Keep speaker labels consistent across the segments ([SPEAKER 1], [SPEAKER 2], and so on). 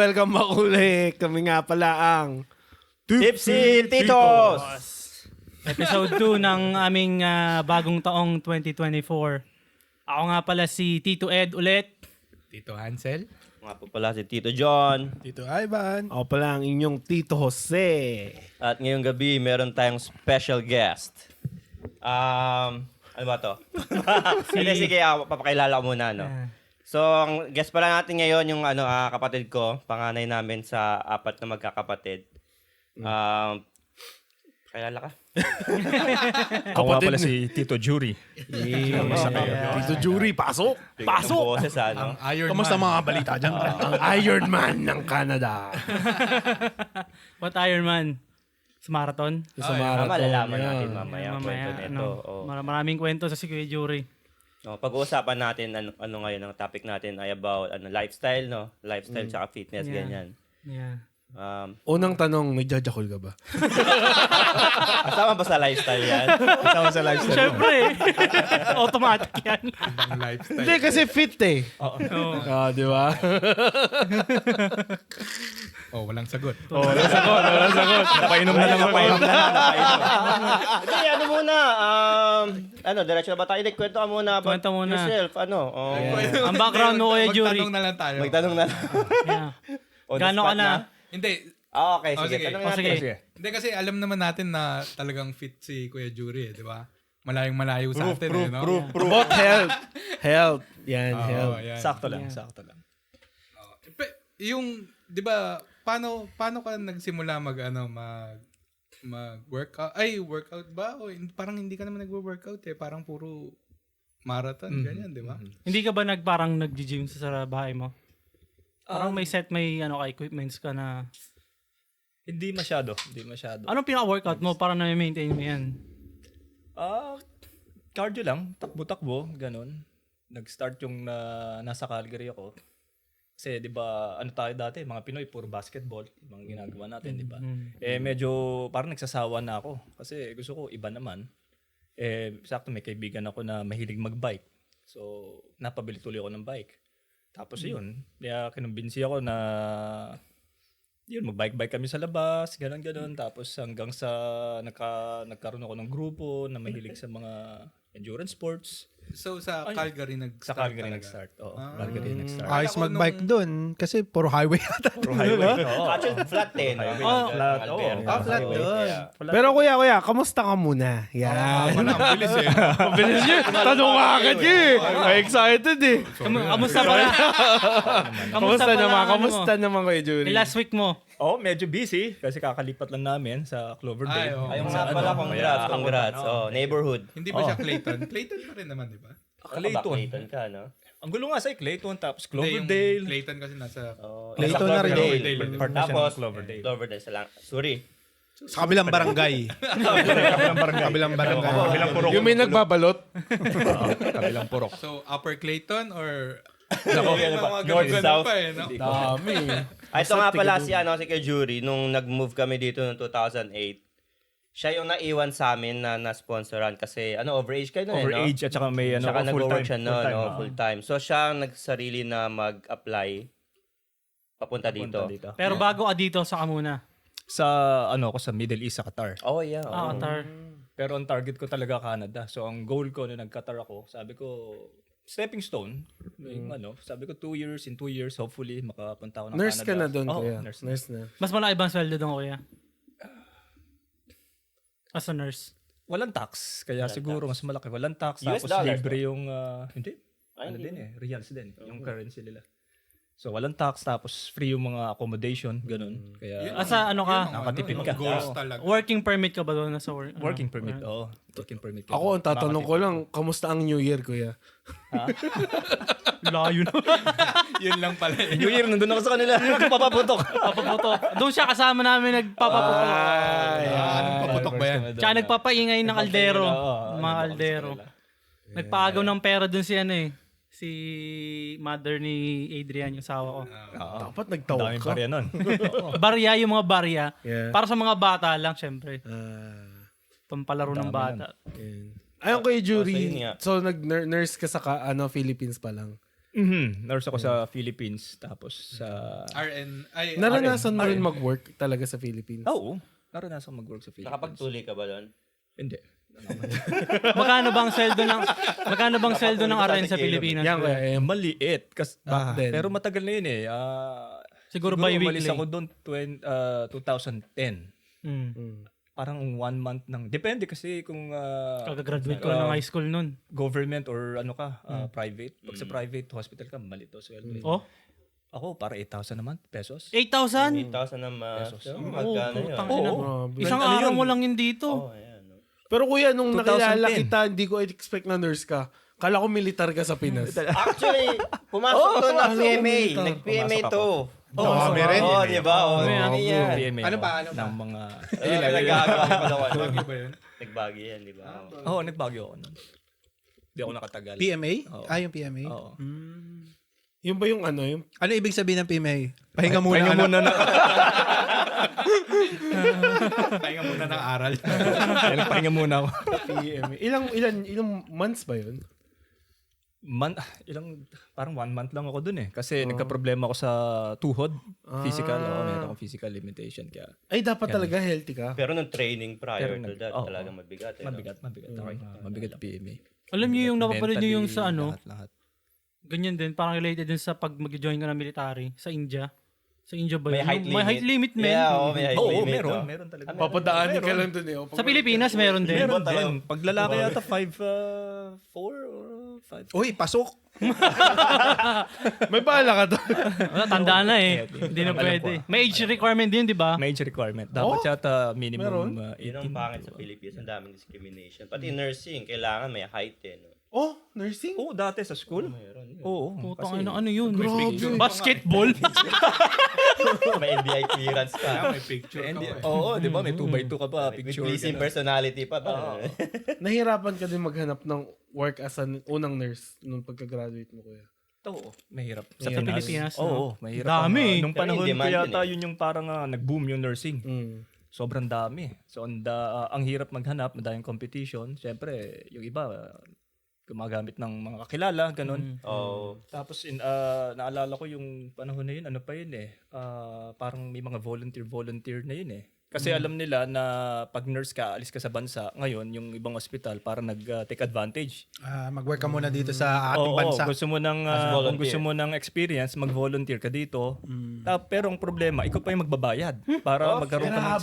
[SPEAKER 1] welcome back ulit. Kami nga pala ang
[SPEAKER 2] Tipsy Titos!
[SPEAKER 3] Episode 2 ng aming bagong taong 2024. Ako nga pala si Tito Ed ulit.
[SPEAKER 4] Tito Hansel.
[SPEAKER 2] Nga po pala si Tito John.
[SPEAKER 4] Tito Ivan.
[SPEAKER 1] ako pala ang inyong Tito Jose.
[SPEAKER 2] At ngayong gabi, meron tayong special guest. Ano ba to? Sige, papakilala ko muna, no? So, ang guest pala natin ngayon, yung kapatid ko, panganay namin sa 4 na magkakapatid. Kilala ka?
[SPEAKER 5] Ako nga pala si Tito Jury.
[SPEAKER 1] Tito Jury, pasok!
[SPEAKER 2] Pasok! Ang boses, ano?
[SPEAKER 4] Iron
[SPEAKER 5] Kamusta
[SPEAKER 4] Man.
[SPEAKER 5] mga balita dyan?
[SPEAKER 1] Ang Iron Man ng Canada.
[SPEAKER 3] What Iron Man? Sa marathon?
[SPEAKER 1] Sa marathon.
[SPEAKER 2] Malalaman
[SPEAKER 1] yan.
[SPEAKER 2] natin mamaya ang kwento nito. Oh.
[SPEAKER 3] Maraming kwento sa si Kuya Jury.
[SPEAKER 2] No, pag-uusapan natin ano ngayon ang topic natin ay about lifestyle, no? Lifestyle tsaka fitness,
[SPEAKER 3] Yeah.
[SPEAKER 2] ganyan.
[SPEAKER 3] Yeah.
[SPEAKER 1] Unang tanong, may jajakol ka ba?
[SPEAKER 2] Kasama ba sa lifestyle yan?
[SPEAKER 5] Kasama sa lifestyle.
[SPEAKER 3] Siyempre. Automatic yan.
[SPEAKER 4] Ang lifestyle.
[SPEAKER 1] Hindi, kasi fit eh. Di ba?
[SPEAKER 4] Walang sagot.
[SPEAKER 5] Walang sagot. Napainom na lang ako.
[SPEAKER 2] Hindi, ano muna? Diretso na ba tayo? Kwento ka muna about
[SPEAKER 3] Kwento muna.
[SPEAKER 2] yourself.
[SPEAKER 3] Ang background mo, Kuya Jury.
[SPEAKER 4] Magtanong na lang tayo.
[SPEAKER 2] Magtanong na.
[SPEAKER 3] Yeah.
[SPEAKER 2] On the
[SPEAKER 3] Gano'n ka
[SPEAKER 2] spot
[SPEAKER 3] na?
[SPEAKER 4] Hindi.
[SPEAKER 2] Okay, sige.
[SPEAKER 4] sige.
[SPEAKER 2] Tanong
[SPEAKER 3] Oh,
[SPEAKER 2] natin.
[SPEAKER 3] sige.
[SPEAKER 4] Hindi kasi alam naman natin na talagang fit si Kuya Jury, di ba? Malayong malayo sa atin. No?
[SPEAKER 1] About health. Health. Yan,
[SPEAKER 4] Oo,
[SPEAKER 1] health.
[SPEAKER 4] yan.
[SPEAKER 5] Sakto lang, sakto lang.
[SPEAKER 4] Yung, di ba, paano ka nagsimula mag-workout? Ay, workout ba? O, parang hindi ka naman nagwo-workout eh. Parang puro marathon, ganyan, di ba?
[SPEAKER 3] Hindi ka ba parang nag-gym sa bahay mo? Parang may equipments ka na...
[SPEAKER 5] Hindi masyado.
[SPEAKER 3] Anong pinaka-workout mo para na-maintain mo yan?
[SPEAKER 5] Cardio lang. Takbo-takbo. Ganon. Nag-start yung nasa Calgary ako. Kasi, di ba, tayo dati, mga Pinoy, puro basketball. Mga ginagawa natin, di ba? Medyo parang nagsasawa na ako. Kasi gusto ko, iba naman. Sakto may kaibigan ako na mahilig mag-bike. So, napabili tuloy ako ng bike. Tapos yun, kaya kinumbinsi ako na yun, mag-bike-bike kami sa labas, gano'n. Tapos hanggang sa nagkaroon ako ng grupo na mahilig sa mga endurance sports.
[SPEAKER 4] So, sa Calgary
[SPEAKER 5] Sa Calgary nag-start. Oo, Calgary nag-start.
[SPEAKER 6] Ayos mag-bike doon kasi puro highway yata.
[SPEAKER 5] Puro highway. Oo.
[SPEAKER 2] Actually, flat eh. No?
[SPEAKER 5] Flat.
[SPEAKER 6] flat doon.
[SPEAKER 1] Pero kuya, kamusta ka muna? Yan.
[SPEAKER 4] Ang bilis eh.
[SPEAKER 1] Mabilis niya. Tanong ka agad niya eh. May excited eh.
[SPEAKER 3] Kamusta pa na?
[SPEAKER 1] Kamusta naman Kuya Jury?
[SPEAKER 3] Last week mo.
[SPEAKER 5] Medyo busy kasi kakalipat lang namin sa Cloverdale.
[SPEAKER 4] Ay,
[SPEAKER 2] Ayun nga pala, congrats. Neighborhood.
[SPEAKER 4] Hindi ba siya Clayton? Clayton pa rin naman, di ba?
[SPEAKER 2] Clayton ka, no?
[SPEAKER 5] Ang gulo nga sa Clayton, tapos
[SPEAKER 4] Hindi, yung
[SPEAKER 5] Cloverdale.
[SPEAKER 4] Clayton kasi nasa...
[SPEAKER 6] Clayton na rin.
[SPEAKER 4] Cloverdale.
[SPEAKER 5] Part na siya
[SPEAKER 2] Tapos,
[SPEAKER 5] ng Cloverdale.
[SPEAKER 2] Cloverdale sa lang. Sorry.
[SPEAKER 6] Sa kabilang barangay. Kabilang barangay.
[SPEAKER 5] Kabilang purok.
[SPEAKER 1] Yung may nagbabalot?
[SPEAKER 5] Kabilang purok.
[SPEAKER 4] So, Upper Clayton or...
[SPEAKER 2] North, South.
[SPEAKER 4] Pa, eh, no?
[SPEAKER 1] Dami.
[SPEAKER 2] Ito nga pala si Kuya Jury, nung nag-move kami dito noong 2008, siya yung naiwan sa amin na na-sponsoran kasi overage kayo nun
[SPEAKER 5] Overage at saka may
[SPEAKER 2] Saka nag-work siya
[SPEAKER 5] full-time.
[SPEAKER 2] full-time. So siya ang nagsarili na mag-apply papunta dito.
[SPEAKER 3] Pero bago ka dito, saka muna.
[SPEAKER 5] Sa ako sa Middle East sa Qatar.
[SPEAKER 2] Oh yeah.
[SPEAKER 3] Qatar.
[SPEAKER 5] Pero ang target ko talaga Canada. So ang goal ko nung nag-Qatar ako, sabi ko stepping stone. Yung sabi ko 2 years, in 2 years hopefully makapunta ako ng
[SPEAKER 1] Nurse ka
[SPEAKER 5] Canada.
[SPEAKER 1] na doon, kuya.
[SPEAKER 5] Nurse na.
[SPEAKER 3] Mas malaki bang sweldo doon, kuya? As a nurse.
[SPEAKER 5] Walang tax. Kaya siguro mas malaki. Walang tax.
[SPEAKER 2] US
[SPEAKER 5] Tapos
[SPEAKER 2] dollars
[SPEAKER 5] libre yung hindi.
[SPEAKER 2] Hindi.
[SPEAKER 5] Din eh. Reals din. Yung currency nila. So walang tax. Tapos free yung mga accommodation. Ganun. Kaya
[SPEAKER 3] Asa ka?
[SPEAKER 5] nakatipid ka.
[SPEAKER 4] Goals talaga.
[SPEAKER 3] Working permit ka ba doon? Nasa
[SPEAKER 5] Working permit. Oo. Working permit ka.
[SPEAKER 1] Ako, ang tatanong ko lang, kamusta ang New Year, kuya?
[SPEAKER 3] Layo na.
[SPEAKER 4] Yun lang pala.
[SPEAKER 5] New Year, nandun ako sa kanila. Papaputok.
[SPEAKER 3] Papaputok. Doon siya kasama namin nagpapaputok.
[SPEAKER 4] Anong paputok ba yan?
[SPEAKER 3] Tsaka nagpapaingay ng kaldero. Mga kaldero. Nagpaagaw ng pera doon si mother ni Adrian, yung asawa ko.
[SPEAKER 1] Dapat nagtawag
[SPEAKER 5] Daming
[SPEAKER 1] ka.
[SPEAKER 5] pa rin nun.
[SPEAKER 3] Barya, yung mga barya.
[SPEAKER 1] Yeah.
[SPEAKER 3] Para sa mga bata lang, syempre. Pampalaro ng bata.
[SPEAKER 1] Ayun kay
[SPEAKER 2] So, yun
[SPEAKER 1] Jury.
[SPEAKER 2] nga.
[SPEAKER 1] So, nag-nurse ka sa Philippines pa lang.
[SPEAKER 5] Nurse ako sa Philippines. Tapos sa...
[SPEAKER 1] Naranasan mo rin mag-work talaga sa Philippines?
[SPEAKER 5] Oo. Naranasan mag-work sa Philippines.
[SPEAKER 2] Nakapagtuli ka ba doon?
[SPEAKER 5] Hindi.
[SPEAKER 3] Magkano bang sweldo ng RN sa Pilipinas?
[SPEAKER 1] Yan,
[SPEAKER 3] kuya?
[SPEAKER 5] Maliit.
[SPEAKER 1] Back then.
[SPEAKER 5] Pero matagal na yun eh.
[SPEAKER 3] Siguro bi-weekly.
[SPEAKER 5] umalis ako doon 2010. Parang 1 month nang. Depende kasi kung
[SPEAKER 3] Kagagraduate ko ng high school nun.
[SPEAKER 5] government or ano ka, private. Pag sa private hospital ka, malito sweldo.
[SPEAKER 3] Oh?
[SPEAKER 5] Ako, para 8,000 naman pesos.
[SPEAKER 3] 8,000?
[SPEAKER 2] 8,000 naman.
[SPEAKER 5] Pesos.
[SPEAKER 2] Magkano yun?
[SPEAKER 3] Putang ina.
[SPEAKER 1] Grabe.
[SPEAKER 3] Isang
[SPEAKER 5] Ano
[SPEAKER 3] araw
[SPEAKER 5] yun?
[SPEAKER 3] mo lang yun dito.
[SPEAKER 2] Oh, ayan. No?
[SPEAKER 1] Pero kuya, nung
[SPEAKER 5] 2010.
[SPEAKER 1] nakilala kita, hindi ko expect na nurse ka. Kala ko militar ka sa Pinas.
[SPEAKER 2] Actually, pumasok to ng PMA. Nag-PMA to.
[SPEAKER 6] kami rin.
[SPEAKER 2] Oo, di ba? Oo,
[SPEAKER 3] Ano
[SPEAKER 2] yan.
[SPEAKER 5] PMA
[SPEAKER 6] Ano
[SPEAKER 5] ako,
[SPEAKER 6] pa, ano pa?
[SPEAKER 5] ng mga...
[SPEAKER 2] Ayun, nag-aagawa pa daw.
[SPEAKER 4] Bagyo ba yun?
[SPEAKER 2] Nagbagi yan, di ba?
[SPEAKER 5] Oo, nagbagyo ako nun. Hindi ako nakatagal.
[SPEAKER 6] PMA?
[SPEAKER 5] Oo.
[SPEAKER 6] Yung PMA?
[SPEAKER 5] Oo.
[SPEAKER 1] Yung ba yung ano? Yung
[SPEAKER 6] Ano ibig sabihin ng PMA? Pahinga muna.
[SPEAKER 5] Pahinga muna na.
[SPEAKER 4] Pahinga muna ng aral.
[SPEAKER 5] Pahinga muna ako.
[SPEAKER 1] PMA. Ilang months ba yun?
[SPEAKER 5] Parang 1 month lang ako dun eh. Kasi nagka-problema ako sa tuhod. Physical. Meron akong physical limitation. Kaya
[SPEAKER 1] Ay, dapat talaga healthy ka.
[SPEAKER 2] Pero nung training prior
[SPEAKER 5] Pero
[SPEAKER 2] to that,
[SPEAKER 5] oo.
[SPEAKER 2] talagang mabigat. Eh, no?
[SPEAKER 5] mabigat. Okay. Mabigat ang PMA.
[SPEAKER 3] Alam niyo yung napapanood niyo yung
[SPEAKER 5] Mentally,
[SPEAKER 3] sa ano?
[SPEAKER 5] Lahat.
[SPEAKER 3] Ganyan din, parang related din sa pag mag-join ka ng military sa India. Sa India ba
[SPEAKER 2] May
[SPEAKER 3] yun?
[SPEAKER 2] height limit.
[SPEAKER 3] May height limit, man.
[SPEAKER 2] Yeah, oo, may height
[SPEAKER 5] Oo,
[SPEAKER 2] limit.
[SPEAKER 5] meron.
[SPEAKER 2] oh.
[SPEAKER 5] Meron talaga.
[SPEAKER 1] Papadaanin ka lang dun eh. O,
[SPEAKER 3] Sa Pilipinas, meron din.
[SPEAKER 5] Meron
[SPEAKER 2] talagang-
[SPEAKER 5] din. Pag lalaki yata 5'4" or 5'.
[SPEAKER 6] Uy, pasok.
[SPEAKER 1] May bahala ka doon.
[SPEAKER 3] Tanda na eh. Hindi na
[SPEAKER 5] Alam
[SPEAKER 3] pwede.
[SPEAKER 5] ko.
[SPEAKER 3] May age requirement din, di ba?
[SPEAKER 5] May age requirement. Dapat yata minimum
[SPEAKER 2] Yun ang
[SPEAKER 5] 18.
[SPEAKER 2] pangit sa Philippines. Ang daming discrimination. Pati nursing, kailangan may height eh. No?
[SPEAKER 1] Oh, nursing?
[SPEAKER 5] Oo, dati sa school. Oo.
[SPEAKER 3] Putang ina, ano yun?
[SPEAKER 1] Grabe.
[SPEAKER 3] Basketball?
[SPEAKER 2] May NBI clearance ka.
[SPEAKER 4] May picture ka ba?
[SPEAKER 5] Oo, di ba? May 2x2 ka pa.
[SPEAKER 2] With
[SPEAKER 5] Picture.
[SPEAKER 2] pleasing personality pa.
[SPEAKER 1] Nahirapan ka din maghanap ng work as an unang nurse nung pagka-graduate mo, kuya.
[SPEAKER 5] Oo, mahirap. Sa
[SPEAKER 3] Pilipinas, no?
[SPEAKER 5] Oo, mahirap.
[SPEAKER 3] Dami.
[SPEAKER 5] Nung panahon
[SPEAKER 2] Pero in
[SPEAKER 5] ko
[SPEAKER 2] demand
[SPEAKER 5] yata,
[SPEAKER 2] yun
[SPEAKER 5] yun yung parang nag-boom yung nursing.
[SPEAKER 1] Mm.
[SPEAKER 5] Sobrang dami. So, ang hirap maghanap, madaming competition. Siyempre, yung iba, gumagamit ng mga kakilala, ganun.
[SPEAKER 2] Oh.
[SPEAKER 5] Tapos, naalala ko yung panahon na yun, ano pa yun eh, parang may mga volunteer na yun eh. Kasi alam nila na pag nurse ka, alis ka sa bansa, ngayon, yung ibang ospital, parang nag-take advantage.
[SPEAKER 6] Mag-work ka muna dito sa ating bansa.
[SPEAKER 5] Gusto mo ng kung gusto mo ng experience, mag-volunteer ka dito. Pero ang problema, ikaw pa yung magbabayad para magkaroon ka ng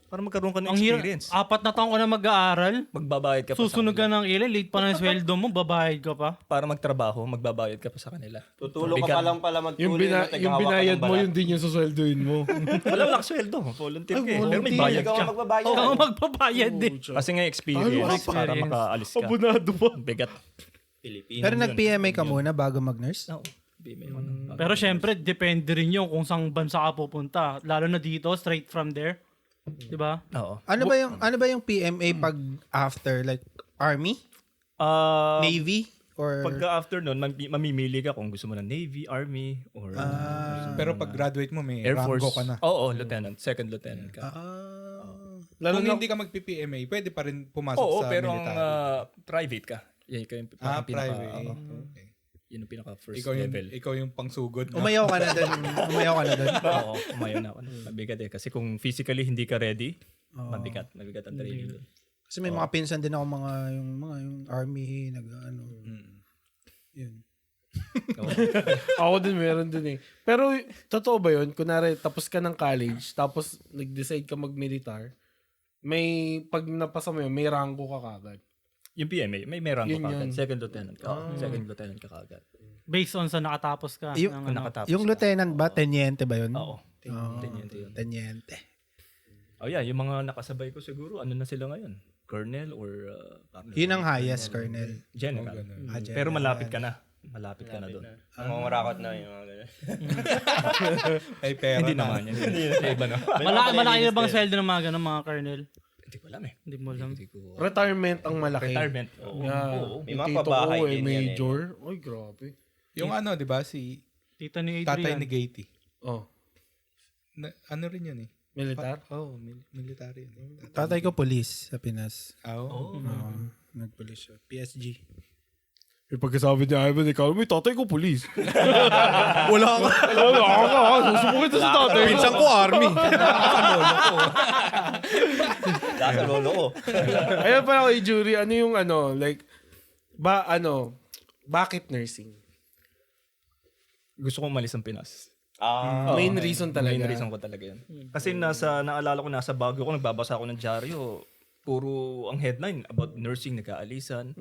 [SPEAKER 5] para magkaroon ka ng
[SPEAKER 3] Ang hirap.
[SPEAKER 5] experience.
[SPEAKER 3] 4 na taon ka na mag-aaral.
[SPEAKER 5] Magbabayad ka pa
[SPEAKER 3] Susunod
[SPEAKER 5] sa kanila.
[SPEAKER 3] ka ng ilan, late pa ng sweldo mo, babayad ka pa.
[SPEAKER 5] Para magtrabaho, magbabayad ka pa sa kanila.
[SPEAKER 2] Tutulong ka pa lang pala magtuli.
[SPEAKER 1] Yung binayad mo, yun din yung susweldoin mo.
[SPEAKER 5] Wala lang sweldo, volunteer ka eh. Pero may
[SPEAKER 1] volunteer.
[SPEAKER 5] bayad
[SPEAKER 2] Ikaw
[SPEAKER 5] ka.
[SPEAKER 2] ang magbabayad.
[SPEAKER 3] Ikaw ang magbabayad din.
[SPEAKER 5] Kasi nga experience, para makaalis ka.
[SPEAKER 1] Abunado pa.
[SPEAKER 5] Bigat.
[SPEAKER 2] Pilipino.
[SPEAKER 6] Pero nag-PMA ka muna bago mag-nurse?
[SPEAKER 5] Oo. BMA ko na.
[SPEAKER 3] Pero syempre, depende rin yun kung saan bansa ka pupunta. Lalo na dito, straight from there. Di ba?
[SPEAKER 5] Oo.
[SPEAKER 6] Ano ba yung PMA pag after? Like, Army? Navy? Or...
[SPEAKER 5] Pagka after nun, mamimili ka kung gusto mo ng Navy, Army, or
[SPEAKER 4] Pero pag graduate mo, may
[SPEAKER 5] Air Force.
[SPEAKER 4] rango ka na.
[SPEAKER 5] Oo, lieutenant. Second lieutenant ka.
[SPEAKER 1] Lalo
[SPEAKER 4] Kung
[SPEAKER 1] na,
[SPEAKER 4] hindi ka mag-PMA, pwede pa rin pumasok
[SPEAKER 5] Oo,
[SPEAKER 4] sa
[SPEAKER 5] pero ang
[SPEAKER 4] military.
[SPEAKER 5] private ka. Yan yung parang
[SPEAKER 4] Private.
[SPEAKER 5] okay. Yun yung pinaka first
[SPEAKER 4] Ikaw yung,
[SPEAKER 5] level.
[SPEAKER 4] ikaw yung pangsugod. No?
[SPEAKER 6] Umayaw ka na doon.
[SPEAKER 5] Oo, umayon na ako. Mabigat eh. Kasi kung physically hindi ka ready, mabigat ang training.
[SPEAKER 6] Kasi may mga pinsan din ako yung Army, yun.
[SPEAKER 1] ako din meron din eh. Pero, totoo ba yun? Kunwari, tapos ka ng college, tapos nag-decide ka mag-militar, pag napasa mo yun, may rango ka kagad.
[SPEAKER 5] Yung PMA, may rango
[SPEAKER 1] Yun
[SPEAKER 5] ka agad.
[SPEAKER 1] yun.
[SPEAKER 5] Second lieutenant ka. Second lieutenant ka agad.
[SPEAKER 3] Based on sa nakatapos ka.
[SPEAKER 6] Yung-
[SPEAKER 3] ng
[SPEAKER 5] Kung
[SPEAKER 3] ano.
[SPEAKER 5] nakatapos
[SPEAKER 6] Yung
[SPEAKER 5] ka.
[SPEAKER 6] lieutenant ba? Teniente ba yun?
[SPEAKER 5] Oo. Teniente yun.
[SPEAKER 6] Teniente.
[SPEAKER 5] Oh yeah, yung mga nakasabay ko siguro, ano na sila ngayon? Colonel or...
[SPEAKER 6] Yun ang highest, Colonel.
[SPEAKER 5] General.
[SPEAKER 6] General.
[SPEAKER 5] Pero malapit ka na. Malapit ka na doon.
[SPEAKER 2] Nangungurakot na yung mga ganun.
[SPEAKER 4] Ay, pera
[SPEAKER 5] Hindi
[SPEAKER 4] na.
[SPEAKER 5] naman yan. Iba na.
[SPEAKER 3] Malaki na bang sweldo ng mga ganun, mga colonel?
[SPEAKER 5] Hindi ko alam eh.
[SPEAKER 3] Hindi mo alam.
[SPEAKER 5] Hindi ko...
[SPEAKER 1] Retirement ang malaki.
[SPEAKER 5] Retirement. Oo.
[SPEAKER 1] Yeah.
[SPEAKER 5] Oo.
[SPEAKER 2] May
[SPEAKER 1] Yung
[SPEAKER 2] mga
[SPEAKER 1] tito
[SPEAKER 2] pabahay
[SPEAKER 1] ko
[SPEAKER 2] din yan eh.
[SPEAKER 1] major. Ay, grabe.
[SPEAKER 4] Yung ano, di ba, si
[SPEAKER 3] Tita ni
[SPEAKER 4] tatay
[SPEAKER 3] Adrian.
[SPEAKER 4] ni Gaty.
[SPEAKER 1] Oh,
[SPEAKER 4] Ano rin yun eh?
[SPEAKER 1] militar?
[SPEAKER 4] Military yun.
[SPEAKER 6] Tatay ko police sa Pinas.
[SPEAKER 4] Oo.
[SPEAKER 6] Nagpolice siya. PSG.
[SPEAKER 1] Yung pagkasabi niya, Ivan, ikaw mo, tatay ko pulis.
[SPEAKER 6] Wala ka.
[SPEAKER 1] Wala ka, susubukin to sa tatay.
[SPEAKER 6] Pinsan ko army.
[SPEAKER 2] Nasa lolo ko.
[SPEAKER 1] Ayun pala kay Jury, ano yung like, bakit nursing?
[SPEAKER 5] Gusto kong umalis ng Pinas.
[SPEAKER 1] Main reason talaga.
[SPEAKER 5] Main reason ko talaga yan. Kasi naalala ko nasa Baguio ko, nagbabasa ako ng dyaryo, puro ang headline about nursing, nag-aalisan.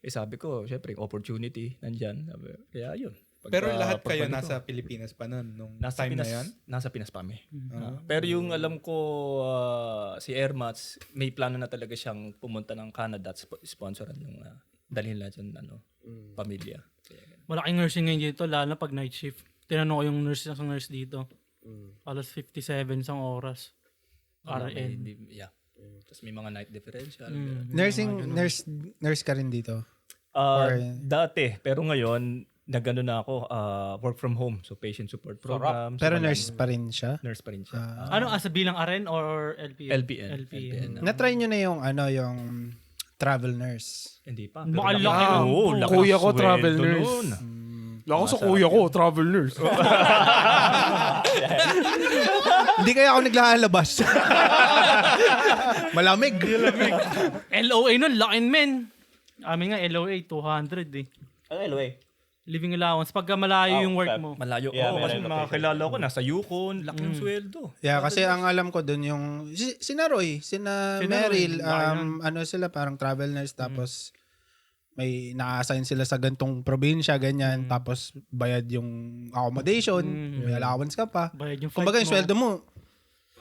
[SPEAKER 5] Sabi ko, syempre, opportunity, nandyan. Kaya yun.
[SPEAKER 4] Pero lahat kayo nasa Pilipinas pa nun, nung
[SPEAKER 5] Nasa
[SPEAKER 4] time
[SPEAKER 5] Pinas,
[SPEAKER 4] na yan?
[SPEAKER 5] Nasa Pinas pa kami. Pero yung alam ko, si Airmats, may plano na talaga siyang pumunta ng Canada at sponsoran yung dalhin lahat yung pamilya.
[SPEAKER 3] Malaking nursing ngayon dito, lalo na pag night shift. Tinanong ko yung nurse dito. Alas 57 isang oras. RN.
[SPEAKER 5] Yeah. Tapos may mga night differential.
[SPEAKER 6] Nurse ka rin dito?
[SPEAKER 5] Dati, pero ngayon, nagano na ako, work from home. So, patient support programs.
[SPEAKER 6] Pero nurse pa rin siya?
[SPEAKER 5] Nurse pa rin siya.
[SPEAKER 3] Ano, as bilang RN or LPN?
[SPEAKER 5] LPN.
[SPEAKER 6] Na-try nyo na yung travel nurse?
[SPEAKER 5] Hindi pa.
[SPEAKER 3] Makalaki na.
[SPEAKER 1] Kuya ko, travel nurse. Ako sa kuya ko, travel nurse.
[SPEAKER 6] Hindi kaya ako naglalabas. Malamig.
[SPEAKER 3] LOA nun, laking men. Amin nga, LOA, 200 eh.
[SPEAKER 2] Ano LOA?
[SPEAKER 3] Living allowance. Pagka malayo yung work mo.
[SPEAKER 5] Malayo.
[SPEAKER 2] Yeah,
[SPEAKER 5] Kasi
[SPEAKER 2] may
[SPEAKER 5] mga
[SPEAKER 2] relocation.
[SPEAKER 5] kilala ko, nasa Yukon, laki ng sweldo.
[SPEAKER 6] Yeah, kasi ang alam ko dun yung sina Roy, sina Meryl, sila parang travel nurse tapos may na-assign sila sa gantong probinsya, ganyan, tapos bayad yung accommodation, may allowance ka pa.
[SPEAKER 3] Bayad yung
[SPEAKER 6] Kumbaga
[SPEAKER 3] flight
[SPEAKER 6] yung sweldo mo,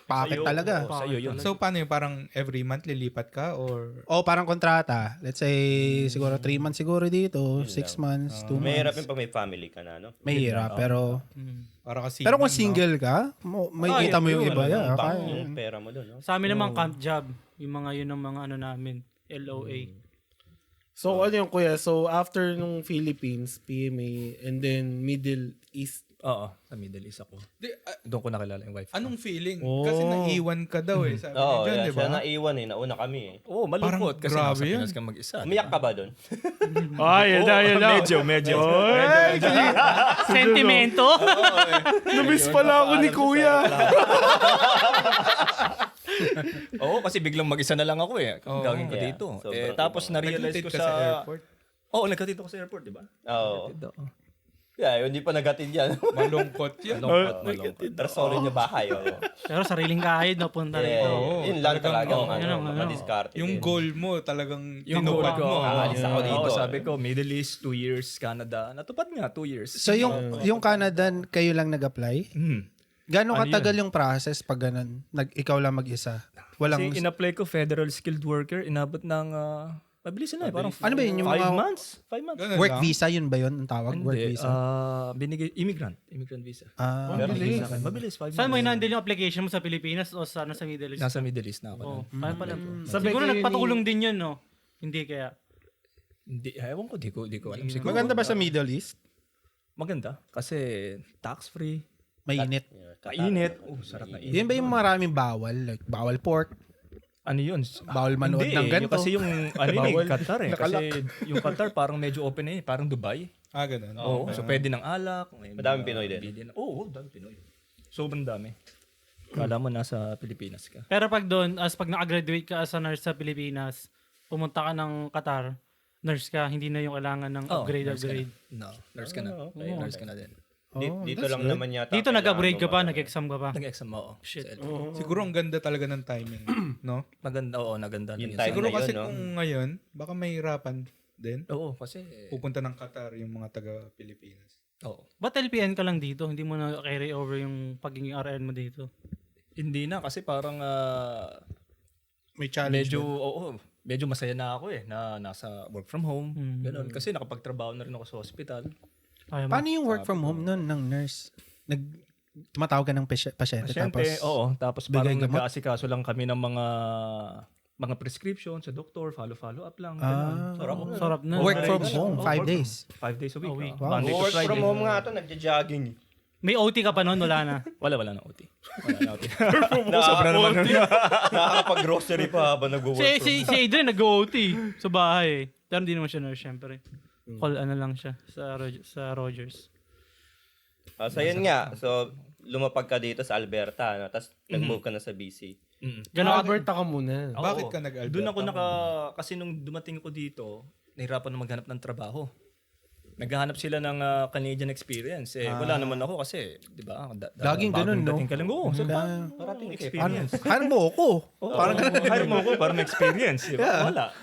[SPEAKER 6] packet talaga.
[SPEAKER 5] Sa'yo yun.
[SPEAKER 4] So, paano yun? Parang every month lilipat ka or...
[SPEAKER 6] O parang kontrata. Let's say, siguro 3 months siguro dito, 6 months, 2 months.
[SPEAKER 2] Mahirap yung pag may family ka na, no?
[SPEAKER 6] Mahirap, pero...
[SPEAKER 4] Para kasi
[SPEAKER 6] Pero kung single ka, may kita mo yung iba. Yeah,
[SPEAKER 2] Bang
[SPEAKER 6] kaya.
[SPEAKER 2] yung pera mo doon, no?
[SPEAKER 3] Sa amin naman, camp job. Yung mga yun ang mga namin. LOA.
[SPEAKER 1] So, ano yung kuya? So, after nung Philippines, PMA, and then Middle East.
[SPEAKER 5] Oo, sa Middle East ako. Doon ko nakilala yung wife.
[SPEAKER 4] Anong feeling? Kasi naiwan ka daw eh. Sabi
[SPEAKER 2] Oo,
[SPEAKER 4] ni John, di ba?
[SPEAKER 2] siya naiwan eh. Nauna kami eh.
[SPEAKER 5] Oo, malungkot.
[SPEAKER 4] Parang
[SPEAKER 5] Kasi
[SPEAKER 4] grabe
[SPEAKER 5] nasa
[SPEAKER 4] yun.
[SPEAKER 5] Pinas ka mag-isa.
[SPEAKER 2] Umiyak ka ba doon?
[SPEAKER 1] Yun na.
[SPEAKER 5] Medyo.
[SPEAKER 3] Sentimento?
[SPEAKER 1] Namiss pala ako ni kuya.
[SPEAKER 5] Oo, kasi biglang mag-isa na lang ako eh. Ang gagawin ko
[SPEAKER 2] Yeah.
[SPEAKER 5] dito.
[SPEAKER 2] Sobrang
[SPEAKER 5] Tapos na-realize
[SPEAKER 4] Nagtitid
[SPEAKER 5] ko
[SPEAKER 4] ka
[SPEAKER 5] sa...
[SPEAKER 4] airport.
[SPEAKER 5] Oo, nagkatito ko sa airport, di ba?
[SPEAKER 2] Oo. Yeah, hindi pa nagatid yan.
[SPEAKER 4] Malungkot yan.
[SPEAKER 5] Malungkot.
[SPEAKER 2] Pero solid yung bahay. Oo.
[SPEAKER 3] Pero sariling kahit napunta rito.
[SPEAKER 2] Yun lang talagang
[SPEAKER 3] yun ang
[SPEAKER 2] madiskarte.
[SPEAKER 4] Yung goal mo talagang
[SPEAKER 5] Yung
[SPEAKER 4] tinupad
[SPEAKER 5] goal ko.
[SPEAKER 4] mo.
[SPEAKER 2] Aalis ako dito.
[SPEAKER 5] Oo, sabi ko, Middle East, 2 years, Canada. Natupad nga, 2 years.
[SPEAKER 6] So yung Canada, kayo lang nag-apply? Gano'ng katagal yung process pag ganun? Ikaw lang mag-isa? Walang...
[SPEAKER 5] Kasi in-apply ko, federal skilled worker, inabot ng... mabilis na eh. Parang
[SPEAKER 6] Ano ba yun? Yung
[SPEAKER 5] 5
[SPEAKER 6] mga
[SPEAKER 5] months? 5 months.
[SPEAKER 4] Ganun
[SPEAKER 6] work
[SPEAKER 4] lang.
[SPEAKER 6] visa, yun ba yun? Ang tawag? Work
[SPEAKER 5] Hindi.
[SPEAKER 6] visa?
[SPEAKER 5] Binigay, immigrant visa.
[SPEAKER 6] Mabilis.
[SPEAKER 5] Mabilis, 5 months.
[SPEAKER 3] Saan mo inandil yung application mo sa Pilipinas o sa Middle East?
[SPEAKER 5] Nasa Middle East na ako.
[SPEAKER 3] Oh,
[SPEAKER 5] nun.
[SPEAKER 3] kaya pala.
[SPEAKER 1] Sabi
[SPEAKER 3] Siguro
[SPEAKER 1] kayo
[SPEAKER 3] nagpatulong din yun, no? Hindi kaya.
[SPEAKER 5] Hindi, ewan ko, di ko alam. Siguro,
[SPEAKER 6] Maganda ba sa Middle East?
[SPEAKER 5] Maganda. Kasi tax-free.
[SPEAKER 6] Mainit.
[SPEAKER 5] Kainit. Sarap na init.
[SPEAKER 6] Yun ba yung maraming bawal? Like, bawal pork?
[SPEAKER 5] Ano yun?
[SPEAKER 6] Bawal manood
[SPEAKER 5] Hindi
[SPEAKER 6] ng
[SPEAKER 5] eh.
[SPEAKER 6] ganito.
[SPEAKER 5] Kasi yung Qatar eh. Kasi yung Qatar parang medyo open eh. Parang Dubai.
[SPEAKER 4] Ganun.
[SPEAKER 5] Oo. So pwede ng alak.
[SPEAKER 2] Madaming Pinoy din.
[SPEAKER 5] Oo, daming Pinoy. Sobrang dami. Kala mo nasa Pilipinas ka.
[SPEAKER 3] Pero pag doon, pag nakagraduate ka as a nurse sa Pilipinas, pumunta ka ng Qatar, nurse ka, hindi na yung kailangan ng upgrade.
[SPEAKER 5] No, nurse ka na. Nurse ka na din.
[SPEAKER 2] Dito lang naman yata.
[SPEAKER 3] Dito nag-upgrade ka pa, nag-exam ka pa.
[SPEAKER 5] Nag-exam mo.
[SPEAKER 3] Shit.
[SPEAKER 4] Siguro ang ganda talaga ng timing. No?
[SPEAKER 5] Maganda, oo, naganda lang
[SPEAKER 2] Yung
[SPEAKER 5] yun.
[SPEAKER 2] time
[SPEAKER 4] Siguro
[SPEAKER 2] na yun,
[SPEAKER 4] kasi
[SPEAKER 2] no?
[SPEAKER 4] kung ngayon, baka mahirapan din.
[SPEAKER 5] Oo, kasi...
[SPEAKER 4] Pupunta ng Qatar yung mga taga-Pilipinas.
[SPEAKER 5] Oo.
[SPEAKER 3] Ba't LPN ka lang dito? Hindi mo na carry over yung pagiging RN mo dito?
[SPEAKER 5] Hindi na, kasi parang...
[SPEAKER 6] May challenge.
[SPEAKER 5] medyo masaya na ako eh, na nasa work from home. Ganun. Kasi nakapagtrabaho na rin ako sa hospital.
[SPEAKER 6] Paano yung work from home nun ng nurse? Tumatawag ka ng pasyente tapos...
[SPEAKER 5] Oo. Tapos
[SPEAKER 6] bigay
[SPEAKER 5] parang
[SPEAKER 6] gamot?
[SPEAKER 5] nag-aasikaso lang kami ng mga prescription sa doktor, follow up lang. Ganun.
[SPEAKER 3] Sarap na.
[SPEAKER 6] Work from home, 5 days.
[SPEAKER 5] 5 days a week.
[SPEAKER 6] Wow.
[SPEAKER 5] Monday to
[SPEAKER 2] Work
[SPEAKER 5] Friday.
[SPEAKER 2] from home nga to, nagja-jogging.
[SPEAKER 3] May OT ka pa noon? Wala na.
[SPEAKER 5] Wala na OT. Wala na OT.
[SPEAKER 2] Sobra naman. Nakakapag-grocery pa habang nag-work
[SPEAKER 3] Si Adrian nag-OT sa bahay. Pero hindi naman siya nurse, syempre. Call ano lang siya sa Rogers.
[SPEAKER 2] So yun nga. So lumapag ka dito sa Alberta, no? Tapos nag-move ka na sa BC.
[SPEAKER 3] Ganon
[SPEAKER 1] Alberta ka muna.
[SPEAKER 5] Oo.
[SPEAKER 4] Bakit ka nag-Alberta?
[SPEAKER 5] Doon ako kasi nung dumating ko dito, nahirapan na maghanap ng trabaho. Naghahanap sila ng Canadian experience. Wala naman ako kasi, di ba?
[SPEAKER 6] Laging ganun, no?
[SPEAKER 5] Dating ka lang. Oo, so parating experience.
[SPEAKER 6] Hire mo ako.
[SPEAKER 5] Parang hire mo ako para may experience. Di ba? Wala.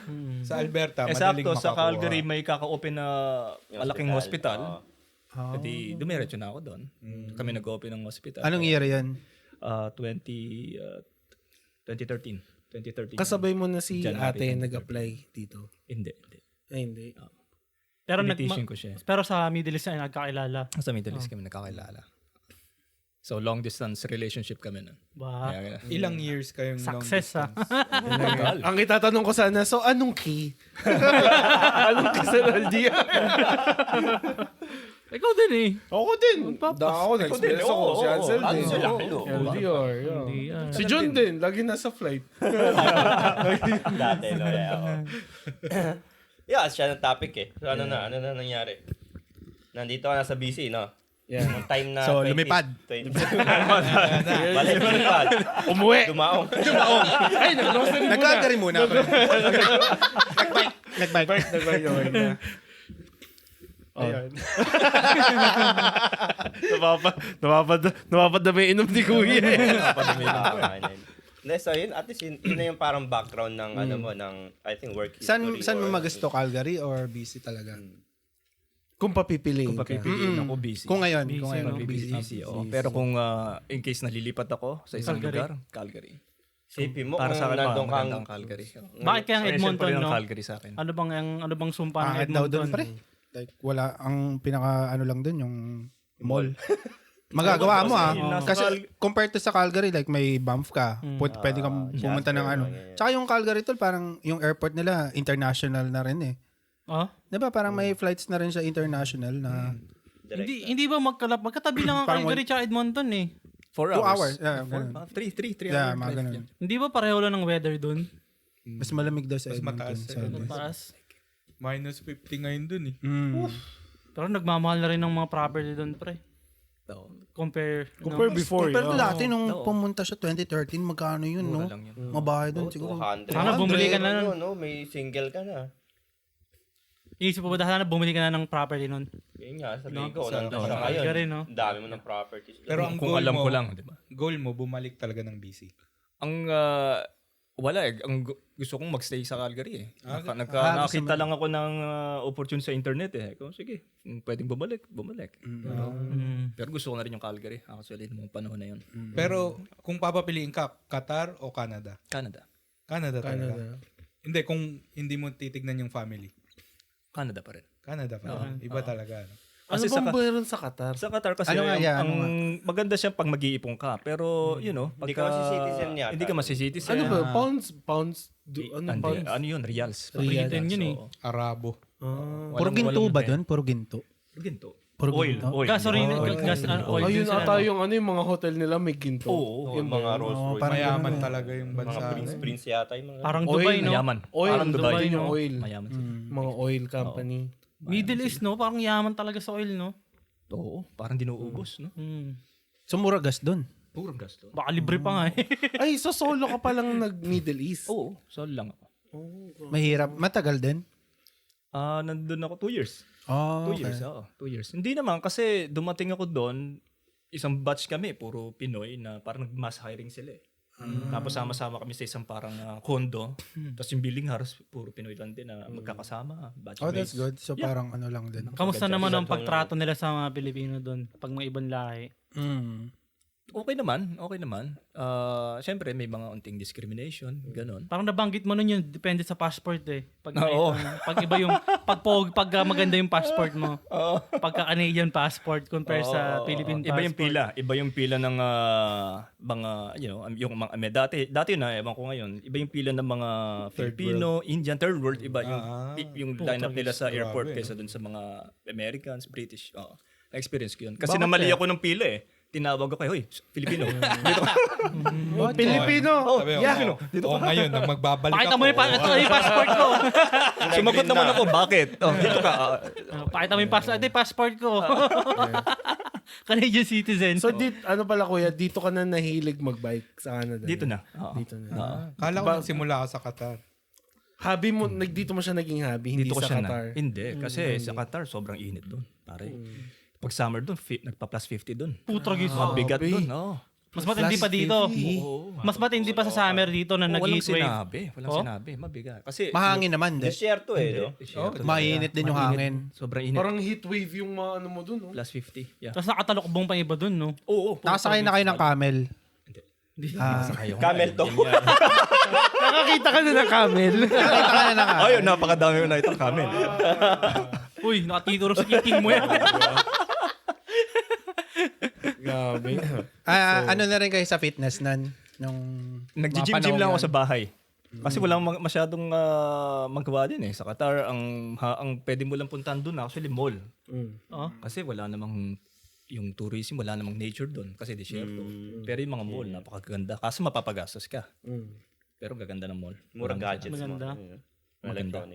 [SPEAKER 4] Sa Alberta, madaling
[SPEAKER 5] Sakto,
[SPEAKER 4] makakuha.
[SPEAKER 5] sa Calgary may kaka-open na malaking hospital.
[SPEAKER 2] Oo.
[SPEAKER 5] Kasi dumiretso na ako doon. Kami nag-open ng hospital.
[SPEAKER 6] Anong year yan?
[SPEAKER 5] 2013.
[SPEAKER 1] Kasabay mo na si
[SPEAKER 5] January,
[SPEAKER 1] ate nag-apply dito.
[SPEAKER 5] Hindi.
[SPEAKER 1] Ay, hindi.
[SPEAKER 3] Pero
[SPEAKER 5] Invitation ko siya.
[SPEAKER 3] pero sa Middle East na nagkakilala.
[SPEAKER 5] Sa Middle East kami nakakilala. So long distance relationship kami nun.
[SPEAKER 3] Ba?
[SPEAKER 5] Kaya,
[SPEAKER 4] Ilang years kayong long
[SPEAKER 3] Success
[SPEAKER 4] distance?
[SPEAKER 1] Ang itatanong ko sana, so anong key? Anong key sa LDR?
[SPEAKER 3] Ikaw din eh.
[SPEAKER 1] Ako din. Ako, nag-experience ako. Si Ansel din. LDR.
[SPEAKER 3] Hindi yan.
[SPEAKER 1] Si John din. Lagi nasa flight.
[SPEAKER 2] Dati, no? Yeah, siya ng topic eh. So ano na nangyari? Nandito ka na sa BC, no?
[SPEAKER 1] Yeah.
[SPEAKER 2] Nung time na
[SPEAKER 6] So, lumipad.
[SPEAKER 2] Balik lumipad.
[SPEAKER 1] Umuwi.
[SPEAKER 2] Dumaong.
[SPEAKER 1] Ay, nag-grocery muna.
[SPEAKER 6] Nag-Calgary muna ako. Nag-bike.
[SPEAKER 1] Nag-bike na. Ayun. Napapad na may inom ni Kuya eh.
[SPEAKER 2] Hindi, so yun, at least yun na yung parang background ng ano mo, ng I think work history.
[SPEAKER 6] Saan mo
[SPEAKER 2] or-
[SPEAKER 6] magusto? Calgary or BC talaga?
[SPEAKER 1] Kung papipiliin ka.
[SPEAKER 5] papipiliin ako busy.
[SPEAKER 6] Kung ngayon.
[SPEAKER 5] busy. Oo. Pero kung in case nalilipat ako sa isang lugar, Calgary.
[SPEAKER 2] Sipin mo
[SPEAKER 5] Para
[SPEAKER 2] kung
[SPEAKER 5] sa akin,
[SPEAKER 2] nandun kang
[SPEAKER 5] magandang Calgary.
[SPEAKER 3] Bakit kaya ang Edmonton, no?
[SPEAKER 5] Calgary sa akin.
[SPEAKER 3] Ano bang sumpa ng
[SPEAKER 6] Pangit daw
[SPEAKER 3] Edmonton?
[SPEAKER 6] doon, pre. Like, wala, ang pinaka, lang doon, yung mall. Magagawa mo Kasi compared to sa Calgary, like may Banff ka. Pwede kang pumunta ng ano. Tsaka yung Calgary tol, parang yung airport nila, international na rin eh.
[SPEAKER 3] Oh?
[SPEAKER 6] Diba parang may flights na rin siya international na
[SPEAKER 3] Hindi ba magkatabi lang ang
[SPEAKER 6] Parang
[SPEAKER 3] Calgary at Edmonton eh.
[SPEAKER 5] 4
[SPEAKER 6] 2
[SPEAKER 5] hours.
[SPEAKER 6] hours. Yeah, ganun.
[SPEAKER 5] 3
[SPEAKER 6] Yeah,
[SPEAKER 5] hours.
[SPEAKER 6] mga ganun.
[SPEAKER 3] Hindi ba pareho lang ng weather doon?
[SPEAKER 6] Mas malamig daw sa
[SPEAKER 4] Mas
[SPEAKER 6] Edmonton.
[SPEAKER 4] mataas sa Edmonton.
[SPEAKER 3] Taas.
[SPEAKER 4] Minus 50 ngayon dun eh.
[SPEAKER 3] Pero nagmamahal na rin ng mga property doon, pre. Compare
[SPEAKER 1] Before.
[SPEAKER 6] Pero dati nung pumunta siya 2013, magkano yun, no?
[SPEAKER 5] lang yun.
[SPEAKER 6] Mabahay doon siguro.
[SPEAKER 2] 200.
[SPEAKER 3] Sana bumili ka na
[SPEAKER 2] Ano, no? May single ka na.
[SPEAKER 3] Iisip mo ba sana bumili ka na ng property nun?
[SPEAKER 2] Yun nga, sabihin ko, nandun siya ngayon.
[SPEAKER 3] Calgary, no?
[SPEAKER 2] Ang dami mo ng properties.
[SPEAKER 4] Pero ang
[SPEAKER 5] Kung
[SPEAKER 4] goal
[SPEAKER 5] alam
[SPEAKER 4] mo,
[SPEAKER 5] ko lang, di ba?
[SPEAKER 4] goal mo, bumalik talaga ng BC.
[SPEAKER 5] Ang wala eh. Gusto kong magstay sa Calgary eh. Nakakita lang ako ng opportunity sa internet eh. Kung sige, pwedeng bumalik. Pero gusto ko na rin yung Calgary. Actually, nung panahon na yun.
[SPEAKER 4] Pero kung papapiliin ka, Qatar o Canada?
[SPEAKER 5] Canada.
[SPEAKER 4] Canada talaga. Hindi, kung hindi mo titignan yung family.
[SPEAKER 5] Canada pa rin.
[SPEAKER 4] Canada pa. Iba talaga. No?
[SPEAKER 1] Ano
[SPEAKER 5] Kasi
[SPEAKER 1] bang meron sa Qatar?
[SPEAKER 5] Sa Qatar kasi
[SPEAKER 6] Ano nga yan?
[SPEAKER 5] ang maganda siya pag mag-iipon ka. Pero, you know,
[SPEAKER 2] Hindi ka masisitizen yata.
[SPEAKER 5] Hindi ka masisitizen.
[SPEAKER 1] Ano ba? Pounds?
[SPEAKER 5] Ano yun? Reals.
[SPEAKER 3] Pagitan yun eh.
[SPEAKER 4] Arabo.
[SPEAKER 6] Puro ginto ba doon? Puro ginto.
[SPEAKER 5] Ginto.
[SPEAKER 6] Puro
[SPEAKER 5] Oil.
[SPEAKER 6] ginto.
[SPEAKER 3] Gasoline, gas, oil din
[SPEAKER 1] Ayun
[SPEAKER 3] sila.
[SPEAKER 1] ata yung yung mga hotel nila may ginto.
[SPEAKER 5] Oo.
[SPEAKER 2] Yung mga Rolls Royce.
[SPEAKER 6] parang
[SPEAKER 4] Mayaman talaga yung
[SPEAKER 2] Mga
[SPEAKER 4] bansa.
[SPEAKER 2] Prince yata yung mga...
[SPEAKER 3] Parang
[SPEAKER 1] Oil,
[SPEAKER 3] Dubai, no?
[SPEAKER 5] Mayaman.
[SPEAKER 1] Oil,
[SPEAKER 5] Parang
[SPEAKER 1] Dubai
[SPEAKER 5] Dubai.
[SPEAKER 1] yung oil.
[SPEAKER 5] Mayaman sila.
[SPEAKER 1] Mga oil company.
[SPEAKER 3] Middle East, no? Parang yaman talaga sa oil, no?
[SPEAKER 5] Oo. Parang dinuubos, no?
[SPEAKER 6] So, mura gas doon.
[SPEAKER 5] Purang gasto.
[SPEAKER 3] Baka libre pa nga eh.
[SPEAKER 1] Ay, so solo ka palang nag-Middle East.
[SPEAKER 5] Oo. So lang ako.
[SPEAKER 6] Mahirap. Matagal din.
[SPEAKER 5] Nandun ako 2 years.
[SPEAKER 6] Oh,
[SPEAKER 5] 2 years, oo. 2 years. Hindi naman kasi dumating ako doon, isang batch kami, puro Pinoy na parang mass hiring sila eh. Tapos sama-sama kami sa isang parang condo. Tapos yung building halos puro Pinoy lang din na magkakasama. Batch
[SPEAKER 6] Oh, that's good. So, parang ano lang din.
[SPEAKER 3] Kamusta naman ang pagtrato nila sa mga Pilipino doon pag mga ibang lahi?
[SPEAKER 5] Okay naman. Siyempre may mga unting discrimination, ganon.
[SPEAKER 3] Parang nabanggit mo nun yun, depende sa passport eh. Pag,
[SPEAKER 5] Oo.
[SPEAKER 3] pag iba yung, pag maganda yung passport mo. Pagka Canadian passport compare sa Philippine passport.
[SPEAKER 5] Iba yung pila ng mga, you know, yung mga, dati na, ewan ko ngayon, iba yung pila ng mga Filipino, Indian, third world, iba yung line-up nila sa airport kaysa dun sa mga Americans, British. Na-experience ko yun. Kasi namali ako ng pila eh. Tinawag ako, hoy, Filipino.
[SPEAKER 1] Pilipino.
[SPEAKER 4] Sabi ko, ngayon, nang magbabalik
[SPEAKER 3] Pakita
[SPEAKER 4] ako.
[SPEAKER 3] mo yung passport ko.
[SPEAKER 5] Sumagot naman ako, bakit? Oh, dito ka.
[SPEAKER 3] Pakita mo yung passport ko. Canadian citizen.
[SPEAKER 1] So, ano pala kuya, dito ka na nahilig magbike sa Canada?
[SPEAKER 5] Dito na. Oo.
[SPEAKER 1] Dito na.
[SPEAKER 4] Kala ko nagsimula ka sa Qatar.
[SPEAKER 1] Hobby mo, dito mo siya naging hobby, hindi
[SPEAKER 5] Dito ko
[SPEAKER 1] sa
[SPEAKER 5] siya
[SPEAKER 1] Qatar.
[SPEAKER 5] Hindi, kasi sa Qatar, sobrang init doon. Pare. Pag summer doon, nagpa-plus 50 doon.
[SPEAKER 3] Putragis.
[SPEAKER 5] Mabigat doon. Oh.
[SPEAKER 3] Mas matindi pa dito. Mas matindi pa sa summer dito na
[SPEAKER 5] Walang
[SPEAKER 3] nag-heat wave.
[SPEAKER 5] sinabi. Walang sinabi. Mabigat. Kasi
[SPEAKER 6] Mahangin naman, di.
[SPEAKER 2] Desierto no?
[SPEAKER 6] Mainit din yung hangin.
[SPEAKER 5] sobrang init.
[SPEAKER 1] Parang heat wave yung mga ano mo dun, no?
[SPEAKER 5] Plus 50. Yeah.
[SPEAKER 3] Tapos nakatalokbong pa iba dun, no?
[SPEAKER 5] Oo.
[SPEAKER 6] Nakasakay na kayo ng camel.
[SPEAKER 5] Ayaw.
[SPEAKER 2] Camel to.
[SPEAKER 1] Nakakita ka na ng camel.
[SPEAKER 6] Nakita ka na ng camel.
[SPEAKER 5] Ayun, napakadami ko na itong camel.
[SPEAKER 3] Uy, nakatituro sa king mo yan.
[SPEAKER 1] Grabe.
[SPEAKER 6] Ano na rin kayo sa fitness nan? Nung
[SPEAKER 5] Nag-gym lang ako sa bahay. Kasi walang masyadong magawa din eh. Sa Qatar, ang pwede mo lang puntahan doon actually mall. Kasi wala namang yung tourism, wala namang nature doon. Kasi desierto. Pero yung mga mall, napakaganda. Kaso mapapagastos ka. Pero gaganda ng mall.
[SPEAKER 2] Murang gadgets.
[SPEAKER 3] Maganda.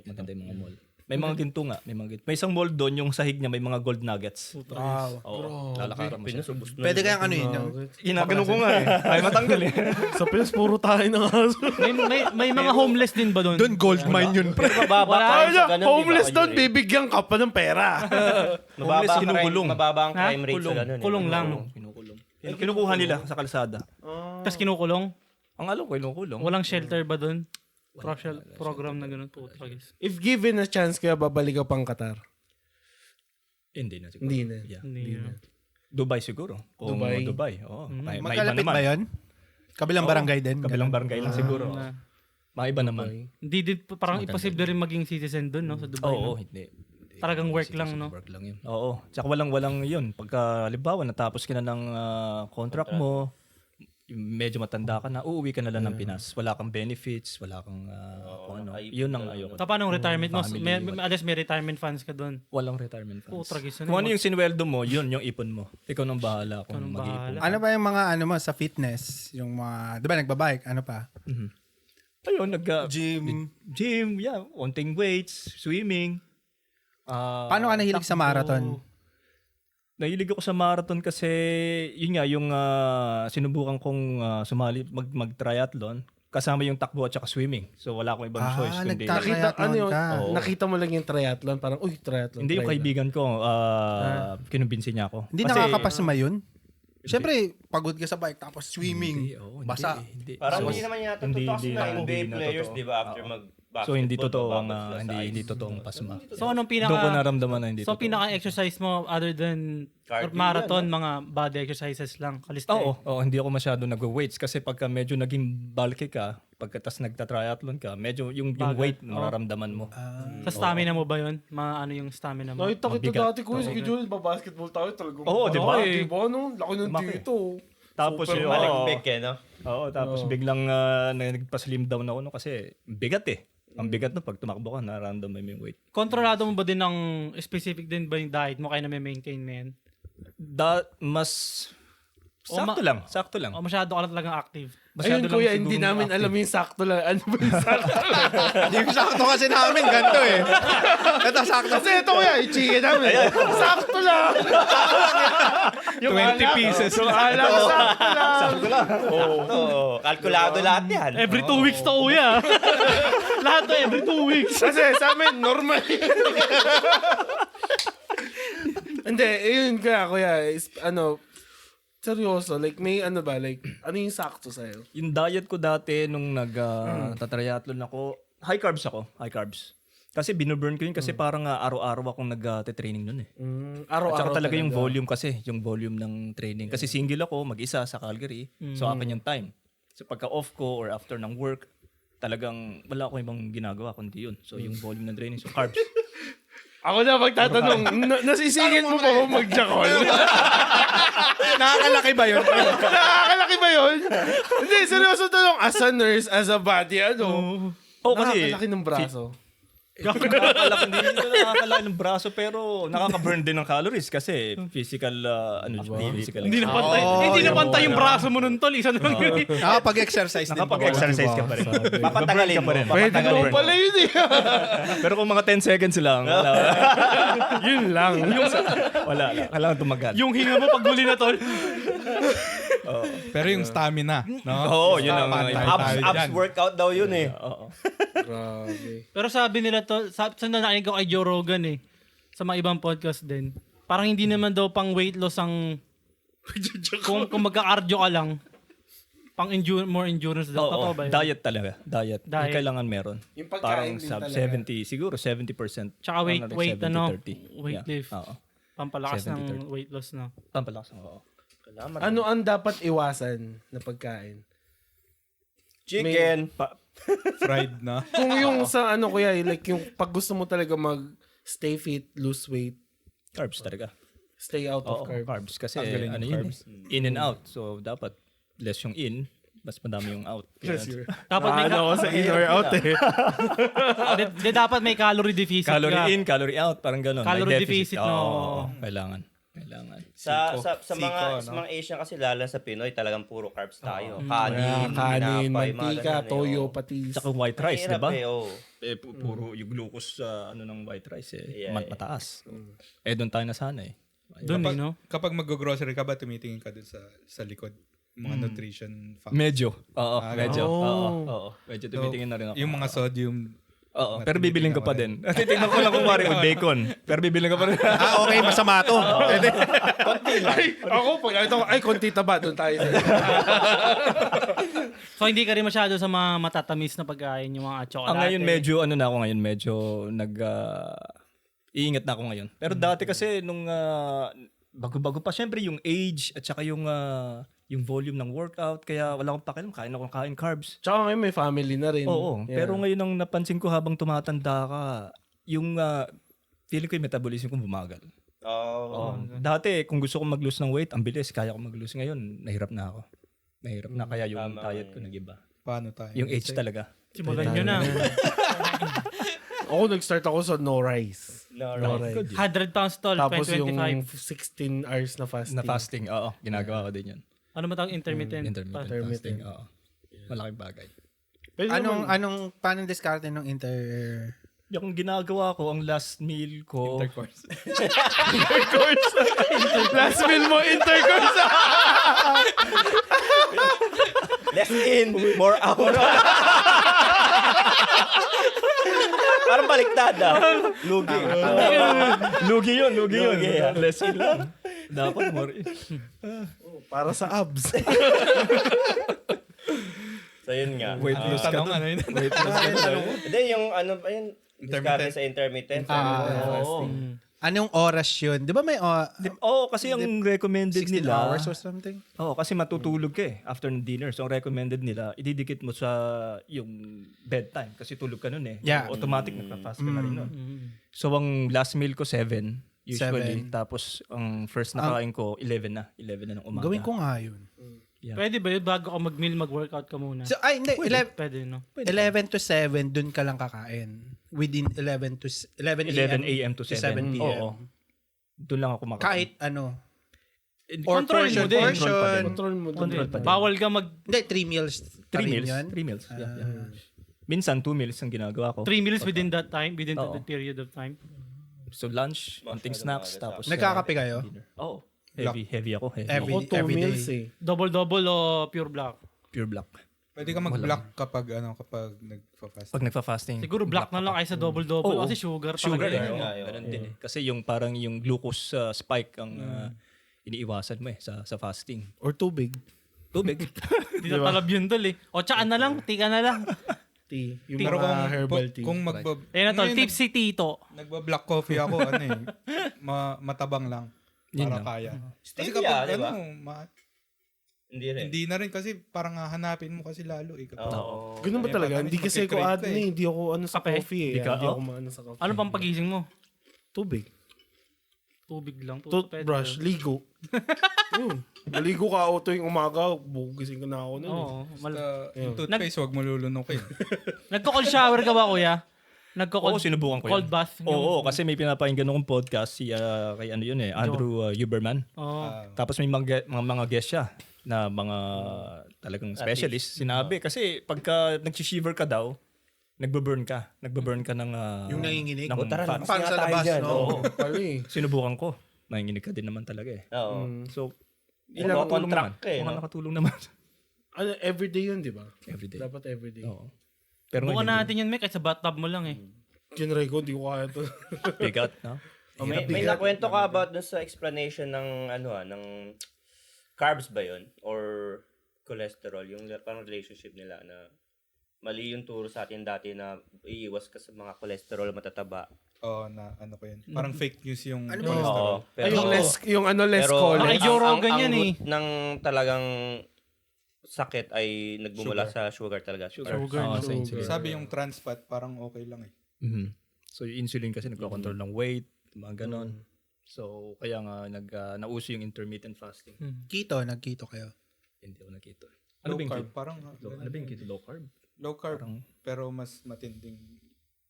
[SPEAKER 5] Maganda yung mga mall. May mga ginto nga. May isang mall doon, yung sahig niya may mga gold nuggets.
[SPEAKER 6] Wow.
[SPEAKER 5] Oo. Lalakaran mo siya.
[SPEAKER 6] Pwede kayang ano yun? Yung,
[SPEAKER 5] Ginagano ko nga eh. Ay matanggal eh.
[SPEAKER 1] Sa Pinas, puro tayo ng aso.
[SPEAKER 3] May mga homeless din ba doon?
[SPEAKER 6] doon gold mine yun, pre.
[SPEAKER 2] Mababa crime sa ganun,
[SPEAKER 1] Homeless
[SPEAKER 2] di ba?
[SPEAKER 1] doon, bibigyan ka pa ng pera.
[SPEAKER 2] Mababa ang
[SPEAKER 5] kinukulong.
[SPEAKER 2] Mababa ang
[SPEAKER 3] Ha?
[SPEAKER 2] crime rate sa ganun.
[SPEAKER 3] Kulong lang.
[SPEAKER 5] Kinukulong. Kinukuha nila sa kalsada.
[SPEAKER 3] Tapos kinukulong.
[SPEAKER 5] Ang alam ko, kinukulong.
[SPEAKER 3] Walang shelter ba doon? Program na ganun po. Tragis.
[SPEAKER 1] If given a chance, kaya babalik ka pang Qatar.
[SPEAKER 5] Hindi na siguro.
[SPEAKER 1] Hindi na.
[SPEAKER 5] Yeah.
[SPEAKER 3] Hindi na.
[SPEAKER 5] Dubai siguro. Kung
[SPEAKER 1] Dubai.
[SPEAKER 5] Dubai. Oo. May iba
[SPEAKER 6] Magkalapit
[SPEAKER 5] naman.
[SPEAKER 6] ba yun? Kabilang barangay din?
[SPEAKER 5] Kabilang barangay lang siguro. May iba naman.
[SPEAKER 3] Hindi din, parang imposible rin maging citizen doon, no? Sa Dubai.
[SPEAKER 5] Oo,
[SPEAKER 3] no?
[SPEAKER 5] hindi.
[SPEAKER 3] Talagang work lang, no?
[SPEAKER 5] Work lang yun. Oo. Tsaka walang yun. Pagka, halimbawa, natapos ka na ng contract mo, medyo matanda ka na, uuwi ka na lang ng Pinas. Wala kang benefits, wala kang kung ano. Yun ang ayoko.
[SPEAKER 3] Tapos anong retirement mo?
[SPEAKER 5] Family,
[SPEAKER 3] May retirement funds ka doon.
[SPEAKER 5] Walang retirement funds.
[SPEAKER 3] Tragis yun.
[SPEAKER 5] Kung ano yung sinweldo mo, yun yung ipon mo. Ikaw nang bahala kung
[SPEAKER 3] nang
[SPEAKER 5] mag-iipon.
[SPEAKER 6] Ano ba yung mga ano mo sa fitness? Yung mga, di ba nagbabike? Ano pa?
[SPEAKER 5] Ayun,
[SPEAKER 6] Gym.
[SPEAKER 5] yeah. Wanting weights, swimming.
[SPEAKER 6] Paano ka nahilig sa marathon?
[SPEAKER 5] Nahilig ako sa marathon kasi yun nga yung sinubukan kong sumali mag-triathlon kasama yung takbo at saka swimming. So wala akong ibang choice kundi
[SPEAKER 1] Nakita, ano yun?
[SPEAKER 6] ka.
[SPEAKER 1] Nakita mo lang yung triathlon, parang, uy, triathlon.
[SPEAKER 5] hindi yung
[SPEAKER 1] try
[SPEAKER 5] kaibigan ko kinumbinsi niya ako.
[SPEAKER 6] Hindi
[SPEAKER 5] Kasi-
[SPEAKER 6] nakakapasma yun? Siyempre, pagod ka sa bike tapos swimming. Basa.
[SPEAKER 5] Hindi.
[SPEAKER 2] Parang
[SPEAKER 5] So,
[SPEAKER 2] hindi naman yata
[SPEAKER 5] hindi-
[SPEAKER 2] totoo kasi
[SPEAKER 5] hindi
[SPEAKER 2] mga
[SPEAKER 5] na-
[SPEAKER 2] NBA
[SPEAKER 5] hindi na
[SPEAKER 2] players,
[SPEAKER 5] totoo.
[SPEAKER 2] di ba, after mag-basketball.
[SPEAKER 5] So hindi totoo ang
[SPEAKER 2] bababas sila sa
[SPEAKER 5] hindi
[SPEAKER 2] ice.
[SPEAKER 5] totoong pasma.
[SPEAKER 3] So anong
[SPEAKER 5] Doon ko
[SPEAKER 3] pinaka
[SPEAKER 5] naramdaman na hindi
[SPEAKER 3] So
[SPEAKER 5] totoo.
[SPEAKER 3] pinaka-exercise mo other than
[SPEAKER 2] Cardio
[SPEAKER 3] marathon, mga body exercises lang, calisthenics.
[SPEAKER 5] Oo, hindi ako masyado nag-weights kasi pagka medyo naging bulky ka, pagkatas nagta-triathlon ka, medyo yung weight nararamdaman mo.
[SPEAKER 3] Sa stamina mo ba yun? Ano yung stamina mo?
[SPEAKER 1] Nakita kita
[SPEAKER 5] Mabigat.
[SPEAKER 1] dati ko, sige Jules, basketball tayo talagang.
[SPEAKER 5] Oo, di ba?
[SPEAKER 1] Diba, no? Laki ng
[SPEAKER 5] Laki.
[SPEAKER 1] dito.
[SPEAKER 5] Tapos
[SPEAKER 1] Super
[SPEAKER 5] yun,
[SPEAKER 2] Malagbek no?
[SPEAKER 5] Oo, tapos biglang nagpa-slim down ako no kasi bigat eh. Ang bigat no pag tumakbo ka, nararamdaman mo yung weight.
[SPEAKER 3] Kontrolado mo ba din ng specific din ba yung diet mo kaya na may maintain mo yan?
[SPEAKER 5] Mas sakto lang.
[SPEAKER 3] O masyado ka lang talagang active?
[SPEAKER 5] Masyado
[SPEAKER 1] Ayun
[SPEAKER 5] lang
[SPEAKER 1] kuya,
[SPEAKER 5] siguro
[SPEAKER 1] hindi namin
[SPEAKER 5] active.
[SPEAKER 1] alam yung sakto lang. Ano ba yung sakto lang?
[SPEAKER 6] Hindi ko sakto kasi namin, ganito eh. Ito sakto.
[SPEAKER 1] Kasi ito kuya, i-chicken namin. Sakto lang. Yung
[SPEAKER 5] 20 pieces.
[SPEAKER 1] Yung alam, sakto lang.
[SPEAKER 2] Oo, kalkulado lahat yan.
[SPEAKER 3] Every 2 weeks to kuya. Lahat to every 2 weeks.
[SPEAKER 1] Kasi sa amin, normal. Hindi, yun kaya kuya, seryoso, like may ano ba, like ano yung sakto sa'yo?
[SPEAKER 5] Yung diet ko dati nung nag-triathlon ako, high carbs. Kasi binuburn ko yun kasi parang araw-araw akong nag-training nun eh. At
[SPEAKER 1] Araw-araw
[SPEAKER 5] saka talaga yung volume kasi, yung volume ng training. Kasi single ako, mag-isa sa Calgary. So akin yung time. So pagka off ko or after ng work, talagang wala akong ibang ginagawa kundi yun. So yung volume ng training, so carbs.
[SPEAKER 1] Ako na magtatanong, nasisingit mo pa ba mag-jackal?
[SPEAKER 6] Nakakalaki ba yun?
[SPEAKER 1] Nakakalaki ba yun? Hindi, seryoso tanong, as a nurse, as a body,
[SPEAKER 5] Oh, kasi
[SPEAKER 1] nakakalaki ng braso.
[SPEAKER 5] Nakakalaki din ito, nakakalaki ng braso pero nakaka-burn din ng calories kasi physical, physical.
[SPEAKER 3] Hindi na pantay. Hindi na pantay yung braso mo nun, tol. Isa na lang yun.
[SPEAKER 6] Nakapag-exercise din.
[SPEAKER 5] Nakapag-exercise ka pa rin.
[SPEAKER 2] Papatagalin mo.
[SPEAKER 1] Pwede naman pala yun eh.
[SPEAKER 5] Pero kung mga 10 seconds lang, wala.
[SPEAKER 1] Yun lang.
[SPEAKER 5] Wala. Kailangan tumagal.
[SPEAKER 3] Yung hinga mo pag huli na, tol.
[SPEAKER 4] Pero yung stamina, no?
[SPEAKER 5] Oo, yun ang
[SPEAKER 2] Abs workout daw yun eh.
[SPEAKER 5] Oo.
[SPEAKER 1] Grabe.
[SPEAKER 3] Pero sabi nila to, sa nakinig ko kay Joe Rogan eh, sa mga ibang podcast din, parang hindi naman daw pang weight loss ang, kung magka-cardio ka lang, pang more endurance daw.
[SPEAKER 5] Oo,
[SPEAKER 3] Totoo ba yun?
[SPEAKER 5] diet talaga. Diet.
[SPEAKER 3] Diet.
[SPEAKER 5] Yung kailangan meron.
[SPEAKER 1] Yung pagkain
[SPEAKER 5] Parang
[SPEAKER 1] din
[SPEAKER 5] sub
[SPEAKER 1] talaga.
[SPEAKER 5] 70, siguro 70%.
[SPEAKER 3] Tsaka weight,
[SPEAKER 5] Parang
[SPEAKER 3] weight
[SPEAKER 5] 70,
[SPEAKER 3] ano,
[SPEAKER 5] 30.
[SPEAKER 3] weight
[SPEAKER 5] Yeah.
[SPEAKER 3] lift.
[SPEAKER 5] Oo.
[SPEAKER 3] Pampalakas
[SPEAKER 5] 70,
[SPEAKER 3] ng weight loss na.
[SPEAKER 5] Pampalakas. Oo.
[SPEAKER 1] Ano ang dapat iwasan na pagkain?
[SPEAKER 2] Chicken.
[SPEAKER 4] Fried na.
[SPEAKER 1] Kung yung sa ano kuya, like yung pag gusto mo talaga mag stay fit, lose weight,
[SPEAKER 5] Carbs talaga.
[SPEAKER 1] stay out
[SPEAKER 5] Oo,
[SPEAKER 1] of carbs.
[SPEAKER 5] carbs. Kasi
[SPEAKER 4] Tanggalin
[SPEAKER 5] ano
[SPEAKER 4] yung
[SPEAKER 5] yun
[SPEAKER 4] carbs.
[SPEAKER 5] in and out. So, dapat less yung in, mas madami yung out.
[SPEAKER 3] Dapat may,
[SPEAKER 1] Ano ako sa in or out eh.
[SPEAKER 3] dapat may calorie deficit ka.
[SPEAKER 5] Calorie in, calorie out, parang ganun.
[SPEAKER 3] Calorie
[SPEAKER 5] May
[SPEAKER 3] deficit,
[SPEAKER 5] Oo,
[SPEAKER 3] no.
[SPEAKER 5] Kailangan.
[SPEAKER 2] Sa
[SPEAKER 4] Siko,
[SPEAKER 2] mga Asian kasi lalo sa Pinoy talagang puro carbs tayo.
[SPEAKER 1] Kanin,
[SPEAKER 2] Kanin, tinapay, mga
[SPEAKER 1] mantika,
[SPEAKER 2] ganun eh,
[SPEAKER 1] toyo,
[SPEAKER 2] oo.
[SPEAKER 1] patis.
[SPEAKER 5] Tsaka white rice, di
[SPEAKER 2] Mahirap
[SPEAKER 5] ba?
[SPEAKER 2] eh, oo.
[SPEAKER 5] Puro yung glucose sa ano ng white rice
[SPEAKER 2] Yeah,
[SPEAKER 5] mataas. Doon tayo nasanay.
[SPEAKER 3] Doon eh, no?
[SPEAKER 4] Kapag mag-grocery ka ba, tumitingin ka dun sa likod? Mga nutrition facts.
[SPEAKER 5] Medyo. Oo, medyo.
[SPEAKER 1] Oh.
[SPEAKER 5] Oo. Medyo
[SPEAKER 4] So,
[SPEAKER 5] tumitingin na rin ako.
[SPEAKER 4] yung mga sodium.
[SPEAKER 5] Oo, pero bibiling ko pa din. Titignan ko lang kung pare with bacon. Pero bibiling ko pa rin.
[SPEAKER 6] Okay, masama to.
[SPEAKER 1] Ay, ako pag nakita ko, ay, konti taba, doon tayo.
[SPEAKER 3] So hindi ka rin masyado sa mga matatamis na pagkain, yung mga chocolate.
[SPEAKER 5] Ngayon medyo ano na ako ngayon, medyo iingat na ako ngayon. Pero dati kasi nung bago-bago pa syempre yung age at saka yung volume ng workout kaya wala akong pakialam, kain carbs.
[SPEAKER 1] Tsaka ngayon may family na rin.
[SPEAKER 5] Oo,
[SPEAKER 1] Yeah.
[SPEAKER 5] pero ngayon ang napansin ko habang tumatanda ka, yung feeling ko yung metabolism ko bumagal.
[SPEAKER 2] Oo.
[SPEAKER 5] Dati kung gusto kong mag-lose ng weight, ang bilis, kaya ko mag-lose. Ngayon, nahirap na ako. Nahirap na kaya yung diet ko nag-iba.
[SPEAKER 4] Paano tayo?
[SPEAKER 5] Yung age talaga.
[SPEAKER 3] Simulan nyo na.
[SPEAKER 1] Ako nag-start ako sa no rice.
[SPEAKER 2] No,
[SPEAKER 1] No
[SPEAKER 2] right.
[SPEAKER 1] rice.
[SPEAKER 3] 100 pounds tol,
[SPEAKER 1] Tapos yung
[SPEAKER 3] 2025.
[SPEAKER 1] 16 hours na fasting.
[SPEAKER 5] Na fasting, oo. Ginagawa ko din yun.
[SPEAKER 3] Ano ba tawag intermittent?
[SPEAKER 5] Intermittent fasting, oo. Malaking bagay.
[SPEAKER 1] Pwede naman.
[SPEAKER 6] Paano diskarte ng
[SPEAKER 5] Yung ginagawa ko, ang last meal ko,
[SPEAKER 4] Intercourse.
[SPEAKER 1] Intercourse. Last meal mo, intercourse.
[SPEAKER 2] Less in, more out. Parang baliktad Lugi.
[SPEAKER 5] lugi yun. Less in lang. Dapat more in.
[SPEAKER 1] Para sa abs.
[SPEAKER 2] So yun nga.
[SPEAKER 5] Weight loss ka
[SPEAKER 4] Tanong
[SPEAKER 5] dun.
[SPEAKER 4] ano yun?
[SPEAKER 5] Weight loss ka dun.
[SPEAKER 2] Hindi, yung ano ba yun? Discarte sa intermittent.
[SPEAKER 5] Oo.
[SPEAKER 6] Anong oras yun? Di ba may
[SPEAKER 5] Oo, kasi ang recommended
[SPEAKER 6] 16
[SPEAKER 5] nila,
[SPEAKER 6] hours or something?
[SPEAKER 5] Oo, kasi matutulog ka after ng dinner. So, ang recommended nila, ididikit mo sa yung bedtime. Kasi tulog ka nun eh.
[SPEAKER 6] Yeah.
[SPEAKER 5] So, automatic, nagpa-fast ka na rin nun. So, ang last meal ko, 7 usually.
[SPEAKER 6] 7.
[SPEAKER 5] Tapos, ang first na kain ko, 11 na. 11 na ng umaga.
[SPEAKER 6] Gawin ko nga yun.
[SPEAKER 3] Pwede ba yun? Bago ka mag-meal, mag-workout ka muna.
[SPEAKER 6] So, hindi.
[SPEAKER 3] Pwede, no?
[SPEAKER 6] 11 to 7, dun ka lang kakain. Within 11
[SPEAKER 5] a.m. to 7
[SPEAKER 6] p.m.
[SPEAKER 5] Oo. Doon lang ako kumakain.
[SPEAKER 6] Kahit ano. Or
[SPEAKER 3] Control mo din.
[SPEAKER 6] portion.
[SPEAKER 1] Control mo.
[SPEAKER 3] Hindi,
[SPEAKER 5] pa din.
[SPEAKER 3] bawal ka
[SPEAKER 6] Hindi, 3 meals.
[SPEAKER 5] 3
[SPEAKER 6] pa rin
[SPEAKER 5] meals.
[SPEAKER 6] yun.
[SPEAKER 5] 3 meals. Yeah. Minsan, 2 meals ang ginagawa ko.
[SPEAKER 3] 3 meals within that time, within
[SPEAKER 5] Oo.
[SPEAKER 3] that period of time.
[SPEAKER 5] So, lunch, konting snacks, tapos
[SPEAKER 6] Nagkakape kayo?
[SPEAKER 5] dinner. Oo. Heavy ako. Heavy.
[SPEAKER 6] Every-
[SPEAKER 1] Ako 2
[SPEAKER 6] every
[SPEAKER 1] meals
[SPEAKER 6] day.
[SPEAKER 3] Double-double o pure black?
[SPEAKER 5] Pure black.
[SPEAKER 4] Pwede ka mag-block kapag nagpa-fast.
[SPEAKER 5] Pag nagfa-fasting.
[SPEAKER 3] Siguro black na lang kaysa double-double
[SPEAKER 5] Oo.
[SPEAKER 3] kasi sugar
[SPEAKER 5] Sugar
[SPEAKER 3] talaga
[SPEAKER 5] eh.
[SPEAKER 3] yun.
[SPEAKER 5] Ganun din eh. Kasi yung parang yung glucose spike ang iniiwasan mo eh sa fasting.
[SPEAKER 1] Or tubig.
[SPEAKER 5] Tubig.
[SPEAKER 3] Hindi na talab yun tol eh. O tsaka na lang, tika na lang.
[SPEAKER 1] Tea. Yung
[SPEAKER 4] Pero
[SPEAKER 1] mga herbal tea.
[SPEAKER 4] kung
[SPEAKER 3] Ayun na tol,
[SPEAKER 4] ngayon,
[SPEAKER 3] tipsy tito.
[SPEAKER 4] nagba-black coffee ako, matabang lang.
[SPEAKER 5] Yun
[SPEAKER 4] Para
[SPEAKER 5] lang.
[SPEAKER 4] kaya. Kasi
[SPEAKER 2] Stevia,
[SPEAKER 4] kapag
[SPEAKER 2] di ba? Hindi rin.
[SPEAKER 4] hindi na rin kasi parang hahanapin mo kasi lalo eh. Kapag,
[SPEAKER 2] Oo.
[SPEAKER 1] Ganun ba talaga? Hindi kasi ako
[SPEAKER 4] Magkikrave ka eh.
[SPEAKER 1] Hindi ako ano sa
[SPEAKER 3] Kape?
[SPEAKER 1] coffee eh.
[SPEAKER 5] Hindi ka,
[SPEAKER 1] Hindi
[SPEAKER 5] oh?
[SPEAKER 1] ako maano sa coffee.
[SPEAKER 3] Ano pang pagising mo?
[SPEAKER 1] Tubig.
[SPEAKER 3] Tubig lang.
[SPEAKER 1] Toothbrush. Ligo. Yun. Naligo ka ako tuwing umaga. Bugising ko na ako nun.
[SPEAKER 3] Oo.
[SPEAKER 4] yung toothpaste, huwag mo lulunukin.
[SPEAKER 3] Nagko-cold shower ka ba kuya?
[SPEAKER 5] Oo, sinubukan ko yun.
[SPEAKER 3] Cold bath.
[SPEAKER 5] Oo, kasi may pinapakinggan akong podcast si kay ano yun Andrew Huberman.
[SPEAKER 3] Oo.
[SPEAKER 5] Tapos may mga guest siya na mga talagang specialist. Sinabi kasi pagka nag-shiver ka daw, nagbe-burn ka ng
[SPEAKER 6] Yung nanginginig.
[SPEAKER 5] ng
[SPEAKER 2] Tara,
[SPEAKER 5] fat.
[SPEAKER 6] Pang sa labas, no?
[SPEAKER 5] Oo.
[SPEAKER 1] Pala eh.
[SPEAKER 5] Sinubukan ko. Nanginginig ka din naman talaga eh.
[SPEAKER 2] Oo.
[SPEAKER 5] So,
[SPEAKER 2] Ilang
[SPEAKER 5] nakatulong naman.
[SPEAKER 2] contract ka eh, no?
[SPEAKER 5] Nakatulong naman.
[SPEAKER 1] Ano, everyday yun, di ba?
[SPEAKER 5] Everyday.
[SPEAKER 1] Dapat everyday.
[SPEAKER 5] Oo. Pero
[SPEAKER 3] Bukan
[SPEAKER 5] ngayon,
[SPEAKER 3] natin yun, Mike, kahit sa bathtub mo lang eh.
[SPEAKER 1] Kinray ko, hindi ko kaya to.
[SPEAKER 5] bigat, no?
[SPEAKER 2] May nakwento ka about dun sa explanation ng ng carbs ba yun? Or cholesterol? Yung parang relationship nila na mali yung turo sa atin dati na iiwas ka sa mga cholesterol matataba.
[SPEAKER 4] Oo, na ano ko yun. Parang fake news yung
[SPEAKER 6] Ano ba
[SPEAKER 4] cholesterol.
[SPEAKER 2] Oo.
[SPEAKER 1] Ay, yung less
[SPEAKER 2] pero
[SPEAKER 1] cholesterol.
[SPEAKER 3] Ay, Joe Rogan yan
[SPEAKER 2] root
[SPEAKER 3] eh.
[SPEAKER 2] ng talagang sakit ay nagmumula sa sugar talaga.
[SPEAKER 3] Sugar.
[SPEAKER 5] Oo, sa insulin.
[SPEAKER 4] Sabi yung trans fat parang okay lang eh.
[SPEAKER 5] Mhm. So yung insulin kasi nagko-control ng weight, mga ganon. So kaya nga nauso yung intermittent fasting.
[SPEAKER 6] Nag-keto kayo.
[SPEAKER 5] Hindi ako nakita. Ano
[SPEAKER 4] Low
[SPEAKER 5] ba yung
[SPEAKER 4] carb,
[SPEAKER 5] keto?
[SPEAKER 4] parang
[SPEAKER 5] Ano ba yung keto? Low carb?
[SPEAKER 4] low carb
[SPEAKER 5] Parang-
[SPEAKER 4] pero mas matinding.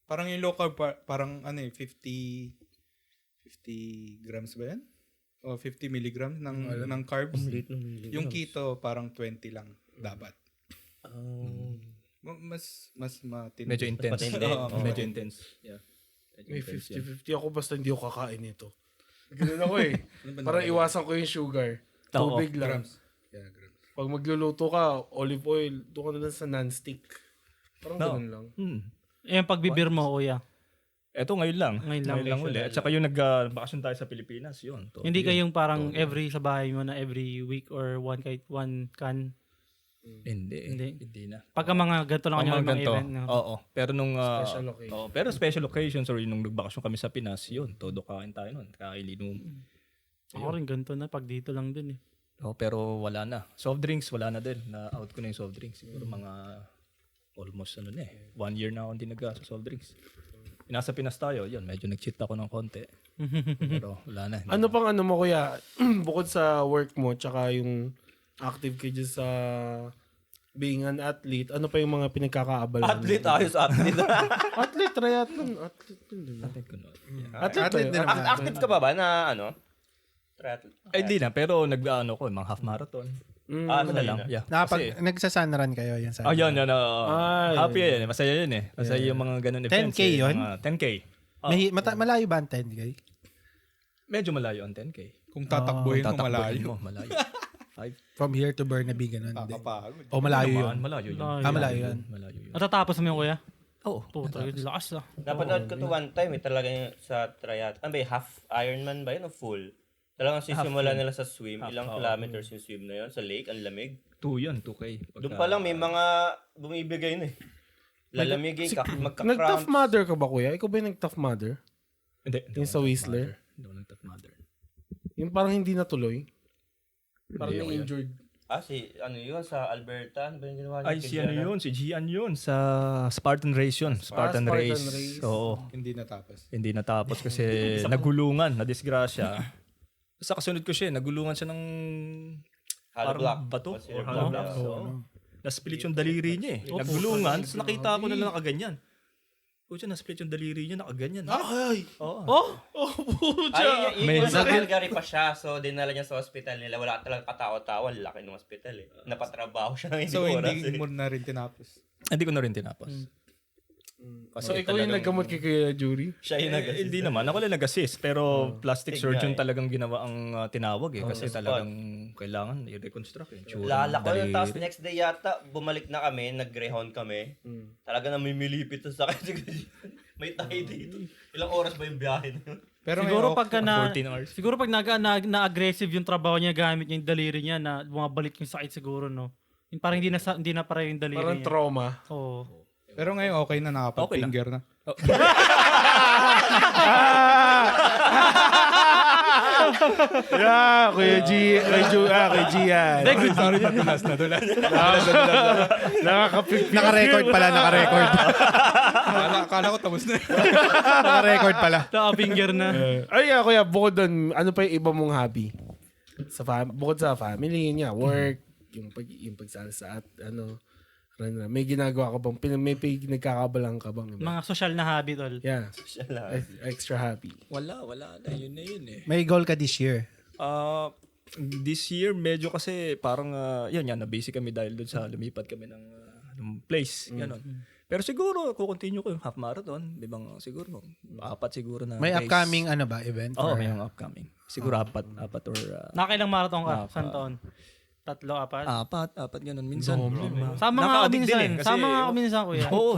[SPEAKER 4] Parang yung low carb parang 50 grams ba yan? O 50 milligrams ng carbs. Yung keto parang 20 lang dapat. Mas matindi.
[SPEAKER 5] Medyo intense.
[SPEAKER 2] Matindi.
[SPEAKER 5] Oo, medyo intense. Yeah. Medyo
[SPEAKER 1] May
[SPEAKER 5] intense yan.
[SPEAKER 1] 50-50 ako basta hindi ako kakain nito. Ganun ako eh. Parang iwasan ko yung sugar. Tubig lang.
[SPEAKER 4] grams. Yeah, grams.
[SPEAKER 1] Pag magluluto ka, olive oil, doon ka na lang sa non-stick. Parang
[SPEAKER 5] No.
[SPEAKER 1] ganun lang.
[SPEAKER 3] Yung pagbibir mo, kuya.
[SPEAKER 5] Eto ngayon lang.
[SPEAKER 3] Ngayon lang.
[SPEAKER 5] Ngayon lang uli. At saka yung nag-bakasyon tayo sa Pilipinas, yun.
[SPEAKER 3] Hindi kayong parang every sa bahay mo na every week or kahit one can.
[SPEAKER 5] Hindi. Hindi na.
[SPEAKER 3] Pagka mga ganito lang
[SPEAKER 5] Ang
[SPEAKER 3] kanya
[SPEAKER 5] mga
[SPEAKER 3] mga
[SPEAKER 5] ganito.
[SPEAKER 3] event. No?
[SPEAKER 5] Oo. Pero nung
[SPEAKER 1] Special occasion.
[SPEAKER 5] pero special occasions or nung nagbakasyon kami sa Pinas, yun, todo kain tayo nun. Kailinom.
[SPEAKER 3] Ako rin ganito na pag dito lang din eh.
[SPEAKER 5] Oh, pero wala na. Soft drinks, wala na din. Na-out ko na yung soft drinks. Siguro mga almost 1 year na ako hindi sa soft drinks. Nasa Pinas tayo, yun, medyo nag-cheat ako ng konti. Pero wala na.
[SPEAKER 1] Ano pang ano mo kuya, bukod sa work mo, tsaka yung active ka dyan sa being an athlete, ano pa yung mga pinagkakaabala?
[SPEAKER 2] Athlete, ayos athlete.
[SPEAKER 1] Athlete, triathlon. Athlete yun, di ba?
[SPEAKER 6] Athlete din naman.
[SPEAKER 2] Active ka ba na triathlete?
[SPEAKER 5] Ay, hindi na. Pero nag-ano ko, mga half marathon. Ano na lang. Yeah.
[SPEAKER 6] Nagsasunrun kayo yan sa
[SPEAKER 5] Yan.
[SPEAKER 1] Ay.
[SPEAKER 5] Happy yan. Masaya yun eh. Masaya yung mga ganun events.
[SPEAKER 6] 10K yun?
[SPEAKER 5] Mga 10K.
[SPEAKER 6] Malayo ba ang 10K?
[SPEAKER 5] Medyo malayo ang 10K.
[SPEAKER 4] Kung tatakbuhin mo
[SPEAKER 5] Tatakbuhin
[SPEAKER 4] malayo.
[SPEAKER 5] mo, malayo. 5.
[SPEAKER 6] From here to Burnaby, ganun.
[SPEAKER 4] Kakapagod.
[SPEAKER 6] O malayo yun.
[SPEAKER 5] Malayo yun.
[SPEAKER 6] Malayo yun.
[SPEAKER 5] Malayo yun.
[SPEAKER 3] Natatapos mo yung kuya?
[SPEAKER 5] Oo.
[SPEAKER 3] Puta, lakas ah.
[SPEAKER 2] Napanood ko to one time, talaga sa triathlon. Ano ba, half Ironman ba yun o full? Talagang sisimulan nila sa swim. Ilang kilometers yung swim na yun sa lake, ang lamig.
[SPEAKER 5] 2 yun, 2K.
[SPEAKER 2] Doon pa lang may mga bumibigay na eh. Lalamigin ka,
[SPEAKER 1] Nag-tough
[SPEAKER 2] magka-cramps.
[SPEAKER 1] mother ka ba kuya? Ikaw ba yung nag-tough mother?
[SPEAKER 5] Hindi.
[SPEAKER 1] Yung sa Whistler?
[SPEAKER 5] Hindi ako nag-tough mother.
[SPEAKER 1] Yung parang hindi natuloy? Parang
[SPEAKER 5] Hindi ako yun.
[SPEAKER 1] injured.
[SPEAKER 2] Ano yun, sa Alberta? Ano ba yung ginawa niya?
[SPEAKER 5] Ay, si ano yun? Si Gian yun. Sa Spartan Race yun. Spartan
[SPEAKER 1] Spartan
[SPEAKER 5] Race.
[SPEAKER 1] Race.
[SPEAKER 5] Oo.
[SPEAKER 4] Hindi natapos.
[SPEAKER 5] Hindi natapos kasi nagulungan, na-disgrasya. Basta kasunod ko siya, nagulungan siya ng
[SPEAKER 2] Hollow
[SPEAKER 5] parang
[SPEAKER 2] block.
[SPEAKER 5] bato
[SPEAKER 2] Kasi
[SPEAKER 5] or
[SPEAKER 2] hollow
[SPEAKER 5] hollow
[SPEAKER 2] block.
[SPEAKER 5] blocks. Oo. Na-split yung daliri niya eh. Nagulungan, tapos nakita ko na lang nakaganyan. Pucha, na-split yung daliri niya, nakaganyan.
[SPEAKER 1] Ay!
[SPEAKER 5] Oo.
[SPEAKER 2] Ay,
[SPEAKER 5] May-
[SPEAKER 2] yung sa Calgary pa siya. So, dinala niya sa hospital nila. Wala talagang katao-tao. Laki ng hospital eh. Napatrabaho siya ng hindi
[SPEAKER 4] So
[SPEAKER 2] oras
[SPEAKER 4] hindi
[SPEAKER 2] eh.
[SPEAKER 4] mo na rin tinapos.
[SPEAKER 5] Hindi ko na rin tinapos.
[SPEAKER 1] So ikaw yung naggamot kay Kuya Jury?
[SPEAKER 2] Siya yung nag-
[SPEAKER 5] Hindi naman. Ako lang nag-assist. Pero plastic surgeon talagang ginawa ang tinawag eh. Kasi talagang kailangan i-reconstruct eh. Tsura ng
[SPEAKER 2] Lala ko yun.
[SPEAKER 5] daliri.
[SPEAKER 2] Tapos next day yata, bumalik na kami. Nag-greyhound kami. Talaga namimilipit sa sakit. May tayo dito. Ilang oras ba yung biyahe na yun?
[SPEAKER 4] Pero
[SPEAKER 3] Siguro
[SPEAKER 4] ngayon,
[SPEAKER 3] pagka
[SPEAKER 5] 14 hours.
[SPEAKER 3] siguro pag na-aggressive yung trabaho niya gamit niya yung daliri niya na bumabalik yung sakit siguro no. Yung parang hindi na para yung daliri
[SPEAKER 1] Parang
[SPEAKER 3] niya.
[SPEAKER 1] trauma.
[SPEAKER 3] Oo.
[SPEAKER 4] pero ngayon okay na nakapag-finger na.
[SPEAKER 1] Yeah, Kuya G. Kuya G yan.
[SPEAKER 4] Sorry, nadulas.
[SPEAKER 1] Nakaka-50.
[SPEAKER 6] Naka-record pala, naka-record.
[SPEAKER 4] Akala ko tapos na.
[SPEAKER 6] Naka-record pala.
[SPEAKER 3] Naka-finger na.
[SPEAKER 1] Ay, Kuya, bukod doon, ano pa yung iba mong hobby? Bukod sa family niya, work, yung pagsali sa Run. May ginagawa ka bang, may nagkakabalang ka bang? Iba?
[SPEAKER 3] Mga social na habit, tol.
[SPEAKER 1] Yeah.
[SPEAKER 2] Siya lang.
[SPEAKER 1] Extra happy.
[SPEAKER 5] Wala na. Yun na yun eh.
[SPEAKER 6] May goal ka this year.
[SPEAKER 5] This year, medyo kasi parang, yun, na-busy kami dahil doon sa lumipat kami ng place. Ganon. Pero siguro, kukontinue ko yung half marathon. Di ba siguro, 4 siguro na
[SPEAKER 6] May
[SPEAKER 5] race.
[SPEAKER 6] upcoming event?
[SPEAKER 5] Oo,
[SPEAKER 6] or-
[SPEAKER 5] may mga upcoming. Siguro 4 or...
[SPEAKER 3] Nakailang marathon ka? Saan taon? 3, 4?
[SPEAKER 5] 4 ganun. Minsan.
[SPEAKER 3] Sama nga ako
[SPEAKER 5] Nakaka-addict
[SPEAKER 3] minsan.
[SPEAKER 5] din eh, kasi-
[SPEAKER 3] Sama nga ako minsan, kuya.
[SPEAKER 5] Oo.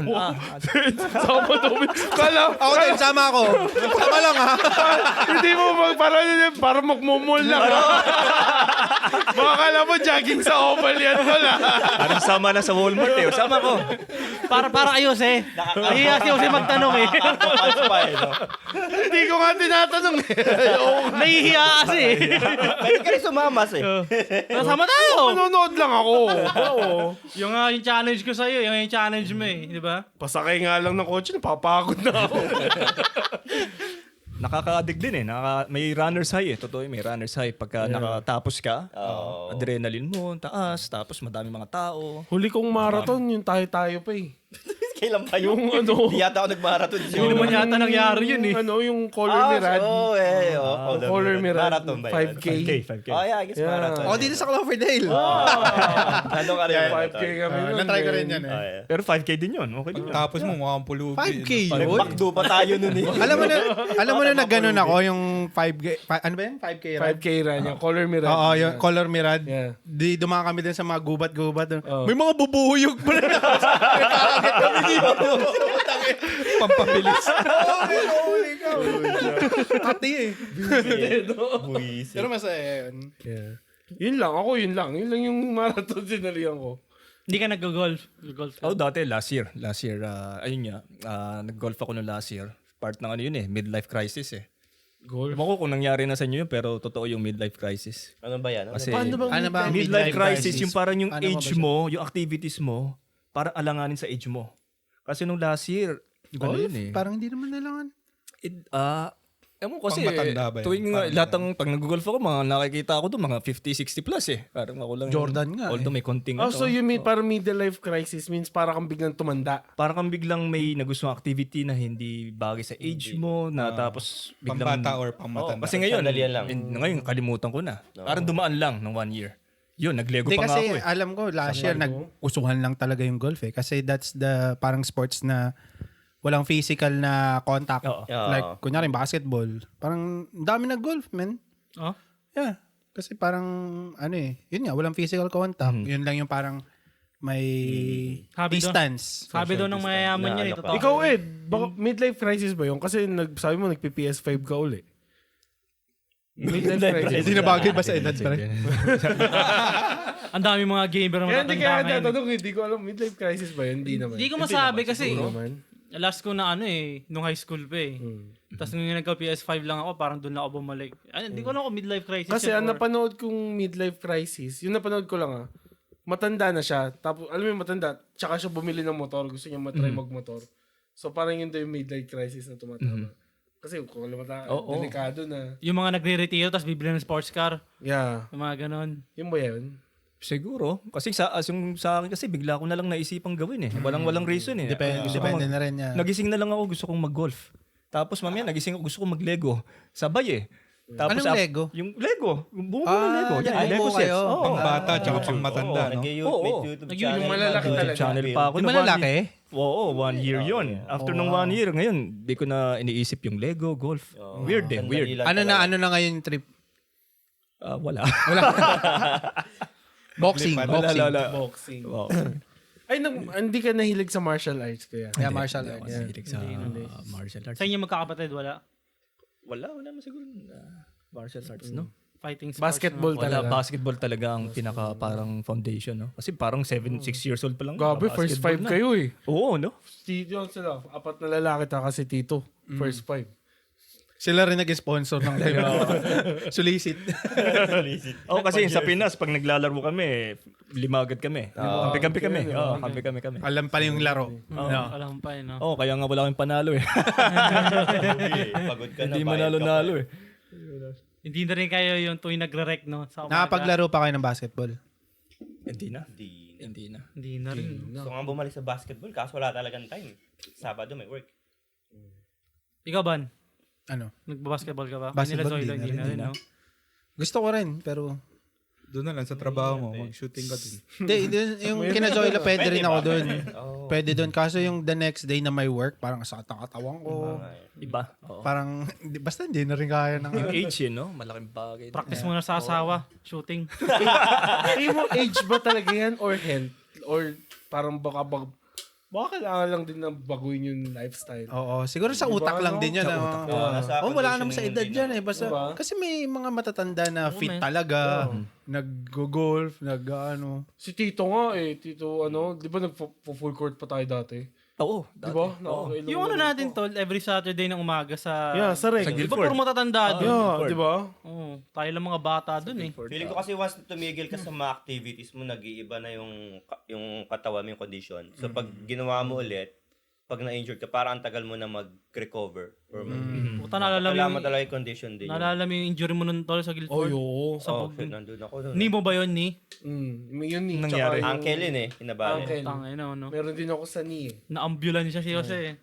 [SPEAKER 1] Sama doon. Kala,
[SPEAKER 6] Ako din, sama ako. Sama lang ha.
[SPEAKER 1] hindi mo para magmumul lang. Baka kala mo jogging sa oval yan wala.
[SPEAKER 5] Parang sama na sa Walmart eh. Sama ko.
[SPEAKER 3] Para ayos eh. Nahiya si Jose magtanong eh.
[SPEAKER 1] Hindi ko nga tinatanong eh.
[SPEAKER 3] Nahihiya kasi eh.
[SPEAKER 2] Pwede ka rin sumamas eh.
[SPEAKER 3] Sama tayo.
[SPEAKER 1] Manonood lang ako. Oo.
[SPEAKER 3] Yung challenge ko sa'yo, yung challenge mo eh. Di ba?
[SPEAKER 1] Pasakay nga lang ng kotse, napapagod na ako.
[SPEAKER 5] Nakaka-addict din eh. May runner's high eh. Totoo may runner's high. Pagka nakatapos ka, adrenaline mo, taas, tapos madami mga tao.
[SPEAKER 1] Huli kong marathon, yung tayo-tayo pa eh.
[SPEAKER 2] Kailan pa yun?
[SPEAKER 1] Yung ano,
[SPEAKER 2] Hindi yata ako nag-marathon.
[SPEAKER 3] Hindi naman yata nangyari yun eh.
[SPEAKER 1] yung color ni Rad. Color ni Rad.
[SPEAKER 2] Marathon ba yun?
[SPEAKER 1] 5K.
[SPEAKER 2] Oh yeah, I guess
[SPEAKER 1] Yeah.
[SPEAKER 2] marathon.
[SPEAKER 6] Ako dito sa Cloverdale.
[SPEAKER 2] Nandun ka rin.
[SPEAKER 1] 5K kami nun.
[SPEAKER 6] Na-try ko rin yan eh.
[SPEAKER 5] Pero 5K din yun. Okay din yun.
[SPEAKER 4] Tapos mo, mukhang pulubi.
[SPEAKER 6] 5K yun.
[SPEAKER 2] Nagpakdo pa tayo nun eh.
[SPEAKER 6] Alam mo na nag-ganon ako yung 5K. Ano ba yan? 5K run?
[SPEAKER 1] 5K Rad. Yung color ni Rad.
[SPEAKER 6] Oo, yung color mirad.
[SPEAKER 1] Yeah.
[SPEAKER 6] Di dumaan kami din sa mga gubat-gubat.
[SPEAKER 1] Oh.
[SPEAKER 6] May mga bubuhuyog pa na. Nagkakagat kami dito.
[SPEAKER 4] Pampabilis.
[SPEAKER 6] Ati eh.
[SPEAKER 2] Buwis.
[SPEAKER 6] Pero masaya yun.
[SPEAKER 1] Yeah. Yun lang. Ako yun lang. Yun lang yung marathon sinalihan ko.
[SPEAKER 3] Hindi ka nag-golf. Golf ka.
[SPEAKER 5] Oh, dati last year, ayun nga, nag-golf ako no last year. Part ng ano yun eh, midlife crisis eh.
[SPEAKER 1] Golf.
[SPEAKER 5] Ewan ko kung nangyari na sa inyo yun, pero totoo yung midlife crisis.
[SPEAKER 2] Ano ba yan?
[SPEAKER 5] Kasi
[SPEAKER 6] Ano ba ang
[SPEAKER 5] midlife crisis, yung parang yung
[SPEAKER 6] Ano ba
[SPEAKER 5] age
[SPEAKER 6] siya?
[SPEAKER 5] mo, yung activities mo, parang alanganin sa age mo. Kasi nung last year, ano
[SPEAKER 6] Golf?
[SPEAKER 5] yun eh.
[SPEAKER 6] Parang hindi naman nalangan.
[SPEAKER 5] Ewan ko kasi,
[SPEAKER 4] Pangmatanda ba yun?
[SPEAKER 5] tuwing
[SPEAKER 4] Parang
[SPEAKER 5] lahat ng, pag nag-golf ako, mga nakikita ako doon, mga 50, 60 plus eh. Parang ako lang.
[SPEAKER 6] Jordan nga
[SPEAKER 5] Although may konting
[SPEAKER 1] Oh, so you mean parang midlife crisis means para kang biglang tumanda.
[SPEAKER 5] parang kang biglang may nagustuhang activity na hindi bagay sa age mo, na tapos biglang...
[SPEAKER 4] Pambata or
[SPEAKER 5] Oo,
[SPEAKER 4] pangmatanda.
[SPEAKER 5] kasi ngayon,
[SPEAKER 2] Sandalian lang.
[SPEAKER 5] ngayon kalimutan ko na. Parang dumaan lang ng 1 year. Yun, naglego
[SPEAKER 6] Hindi
[SPEAKER 5] pa nga
[SPEAKER 6] kasi
[SPEAKER 5] ako eh.
[SPEAKER 6] alam ko last year nag-usuhan lang talaga yung golf eh. Kasi that's the parang sports na walang physical na contact.
[SPEAKER 5] Oo.
[SPEAKER 6] Like kunyari basketball. Parang ang dami nag-golf, man.
[SPEAKER 3] Oh?
[SPEAKER 6] Yeah. Kasi parang ano eh, yun nga, walang physical contact. Yun lang yung parang may
[SPEAKER 3] Habi
[SPEAKER 6] distance.
[SPEAKER 3] Sabi daw ng mayayaman yun eh. Totoo.
[SPEAKER 1] Ikaw, Ed, baka midlife crisis ba yun? Kasi sabi mo nagpi-PS5 ka uli. Midlife crisis.
[SPEAKER 6] Hindi na bagay ba sa edad pa rin?
[SPEAKER 3] Ang dami mga gamer
[SPEAKER 1] Kaya
[SPEAKER 3] na
[SPEAKER 1] hindi
[SPEAKER 3] matanda
[SPEAKER 1] kaya
[SPEAKER 3] ngayon.
[SPEAKER 1] tatanong, hindi ko alam, midlife crisis ba yun? Hindi naman.
[SPEAKER 3] Hindi ko masabi kasi
[SPEAKER 1] Hindi naman.
[SPEAKER 3] last ko na nung high school pa eh. Tapos nung nagka-PS5 lang ako, parang doon na ako bumalik. Hindi ko alam kung midlife crisis
[SPEAKER 1] Kasi
[SPEAKER 3] yun
[SPEAKER 1] ang
[SPEAKER 3] or-
[SPEAKER 1] napanood kong midlife crisis, yung napanood ko lang matanda na siya. Tapos, alam mo yung matanda, tsaka siya bumili ng motor, gusto niya matry magmotor. So parang yun daw yung midlife crisis na tumatama. Kasi kung alam mo delikado na.
[SPEAKER 3] Yung mga nagre-retiro tapos bibili ng sports car.
[SPEAKER 1] Yeah.
[SPEAKER 3] Yung mga ganon.
[SPEAKER 1] Yung ba yun?
[SPEAKER 5] Siguro. Kasi sa akin kasi bigla ko na lang naisipang gawin eh. Walang reason eh.
[SPEAKER 6] Depende na rin niya.
[SPEAKER 5] Nagising na lang ako, gusto kong mag-golf. Tapos mamaya nagising ako, gusto kong mag-Lego. Sabay eh. Tapos
[SPEAKER 6] Anong Lego?
[SPEAKER 5] Yung Lego. Yung buo ko ng Lego. Yan,
[SPEAKER 6] nag-buo
[SPEAKER 5] Lego sets.
[SPEAKER 6] kayo?
[SPEAKER 5] Oo.
[SPEAKER 4] Pambata tsaka pangmatanda, no?
[SPEAKER 2] Nag-YouTube channel.
[SPEAKER 1] Yung malalaki talaga.
[SPEAKER 5] Channel pa ako.
[SPEAKER 6] Yung
[SPEAKER 5] na 1
[SPEAKER 6] malalaki?
[SPEAKER 5] year. Oo, 1 year yun. After nung 1 year, ngayon, di ko na iniisip yung Lego, golf. Weird eh, weird.
[SPEAKER 6] Ano na ngayon yung trip?
[SPEAKER 5] Wala.
[SPEAKER 6] Boxing.
[SPEAKER 5] Wala.
[SPEAKER 1] Boxing.
[SPEAKER 5] Wow.
[SPEAKER 1] Ay, hindi ka nahilig sa martial arts kaya.
[SPEAKER 6] Yeah, martial arts.
[SPEAKER 5] Hilig sa martial arts.
[SPEAKER 3] Sa inyo magkakapatid, wala?
[SPEAKER 5] Wala naman siguro martial arts, no?
[SPEAKER 3] Fighting sports.
[SPEAKER 1] Basketball
[SPEAKER 5] Wala,
[SPEAKER 1] talaga.
[SPEAKER 5] basketball talaga ang pinaka parang foundation, no? Kasi parang 6 years old pa lang.
[SPEAKER 1] Gabi, first
[SPEAKER 5] basketball
[SPEAKER 1] 5
[SPEAKER 5] na.
[SPEAKER 1] kayo eh.
[SPEAKER 5] Oo, no?
[SPEAKER 1] Tito sila. 4 na lalaki ta kasi Tito. First 5.
[SPEAKER 6] Sila rin nag-sponsor ng Solicit.
[SPEAKER 5] Oo, kasi sa Pinas, pag naglalaro kami, 5 agad kami. Kampi-kampi kami. Oo, kampi-kampi kami.
[SPEAKER 6] Alam pa yung laro.
[SPEAKER 3] Alam pa eh, no?
[SPEAKER 5] Oo, kaya nga wala kaming panalo eh.
[SPEAKER 2] Pagod ka na.
[SPEAKER 5] Hindi
[SPEAKER 2] bayad ka pa.
[SPEAKER 5] manalo-nalo eh.
[SPEAKER 3] Hindi na rin kayo yung tuwing nagre-rec, no? Sa umaga.
[SPEAKER 6] Nakapaglaro pa kayo ng basketball?
[SPEAKER 5] Hindi na.
[SPEAKER 2] Hindi na.
[SPEAKER 5] Hindi na.
[SPEAKER 3] Hindi na rin. No?
[SPEAKER 2] So nga bumalik sa basketball, kaso wala talagang time. Sabado may work.
[SPEAKER 3] Ikaw, Ban?
[SPEAKER 6] Ano?
[SPEAKER 3] Nagbabasketball ka ba?
[SPEAKER 6] Basketball,
[SPEAKER 3] Nila Zoilo,
[SPEAKER 6] di na
[SPEAKER 3] hindi
[SPEAKER 6] rin,
[SPEAKER 3] na rin, no?
[SPEAKER 6] Gusto ko rin, pero
[SPEAKER 4] Doon na lang sa trabaho mo, mag-shooting ka dun.
[SPEAKER 6] hindi, yung kina Zoilo, pwede rin ako doon.
[SPEAKER 2] Oh.
[SPEAKER 6] Pwede doon. Kaso yung the next day na may work, parang sakit ang katawan ko.
[SPEAKER 5] Iba. Oo.
[SPEAKER 6] Parang, basta hindi na rin kaya ng
[SPEAKER 5] Yung age yun, no? Malaking bagay.
[SPEAKER 3] Practice muna sa asawa. Shooting.
[SPEAKER 1] Tingin mo, age ba talaga yan or health? Or parang baka kailangan lang din na baguhin yung lifestyle.
[SPEAKER 6] Oo, siguro sa utak lang din yan. Wala ka naman sa edad yan eh. Basta,
[SPEAKER 1] Diba?
[SPEAKER 6] kasi may mga matatanda na fit talaga. Nag-golf, nag-ano.
[SPEAKER 1] Si Tito nga Tito di ba nag-full court pa tayo dati?
[SPEAKER 5] Oo.
[SPEAKER 1] Di ba?
[SPEAKER 3] Yung ano natin, tol, every Saturday ng umaga sa...
[SPEAKER 1] Yeah, sa rec.
[SPEAKER 3] Di ba puro matatanda doon?
[SPEAKER 1] Yeah, di ba?
[SPEAKER 3] Oo, tayo lang mga bata doon eh.
[SPEAKER 2] Feeling ko kasi once tumigil ka sa mga activities mo, nag-iiba na yung katawan mo, yung condition. So pag ginawa mo ulit, pag na-injured ka, parang ang tagal mo na mag-recover. Or
[SPEAKER 3] Puta, naalala
[SPEAKER 2] kailangan
[SPEAKER 3] mo
[SPEAKER 2] mo
[SPEAKER 3] yung,
[SPEAKER 2] talaga yung condition din.
[SPEAKER 3] naalala mo yung injury mo nun, tol, sa Guildford?
[SPEAKER 1] Oo.
[SPEAKER 2] Oh, shit, nandun ako dun.
[SPEAKER 3] Ni mo ba yun, ni?
[SPEAKER 1] Yun ni.
[SPEAKER 5] Nangyari.
[SPEAKER 1] Tsaka yung
[SPEAKER 2] Ankle yun hinabali.
[SPEAKER 1] Ankle.
[SPEAKER 3] Tangay na, no?
[SPEAKER 1] Meron din ako sa knee.
[SPEAKER 3] Na-ambulance siya si Jose eh.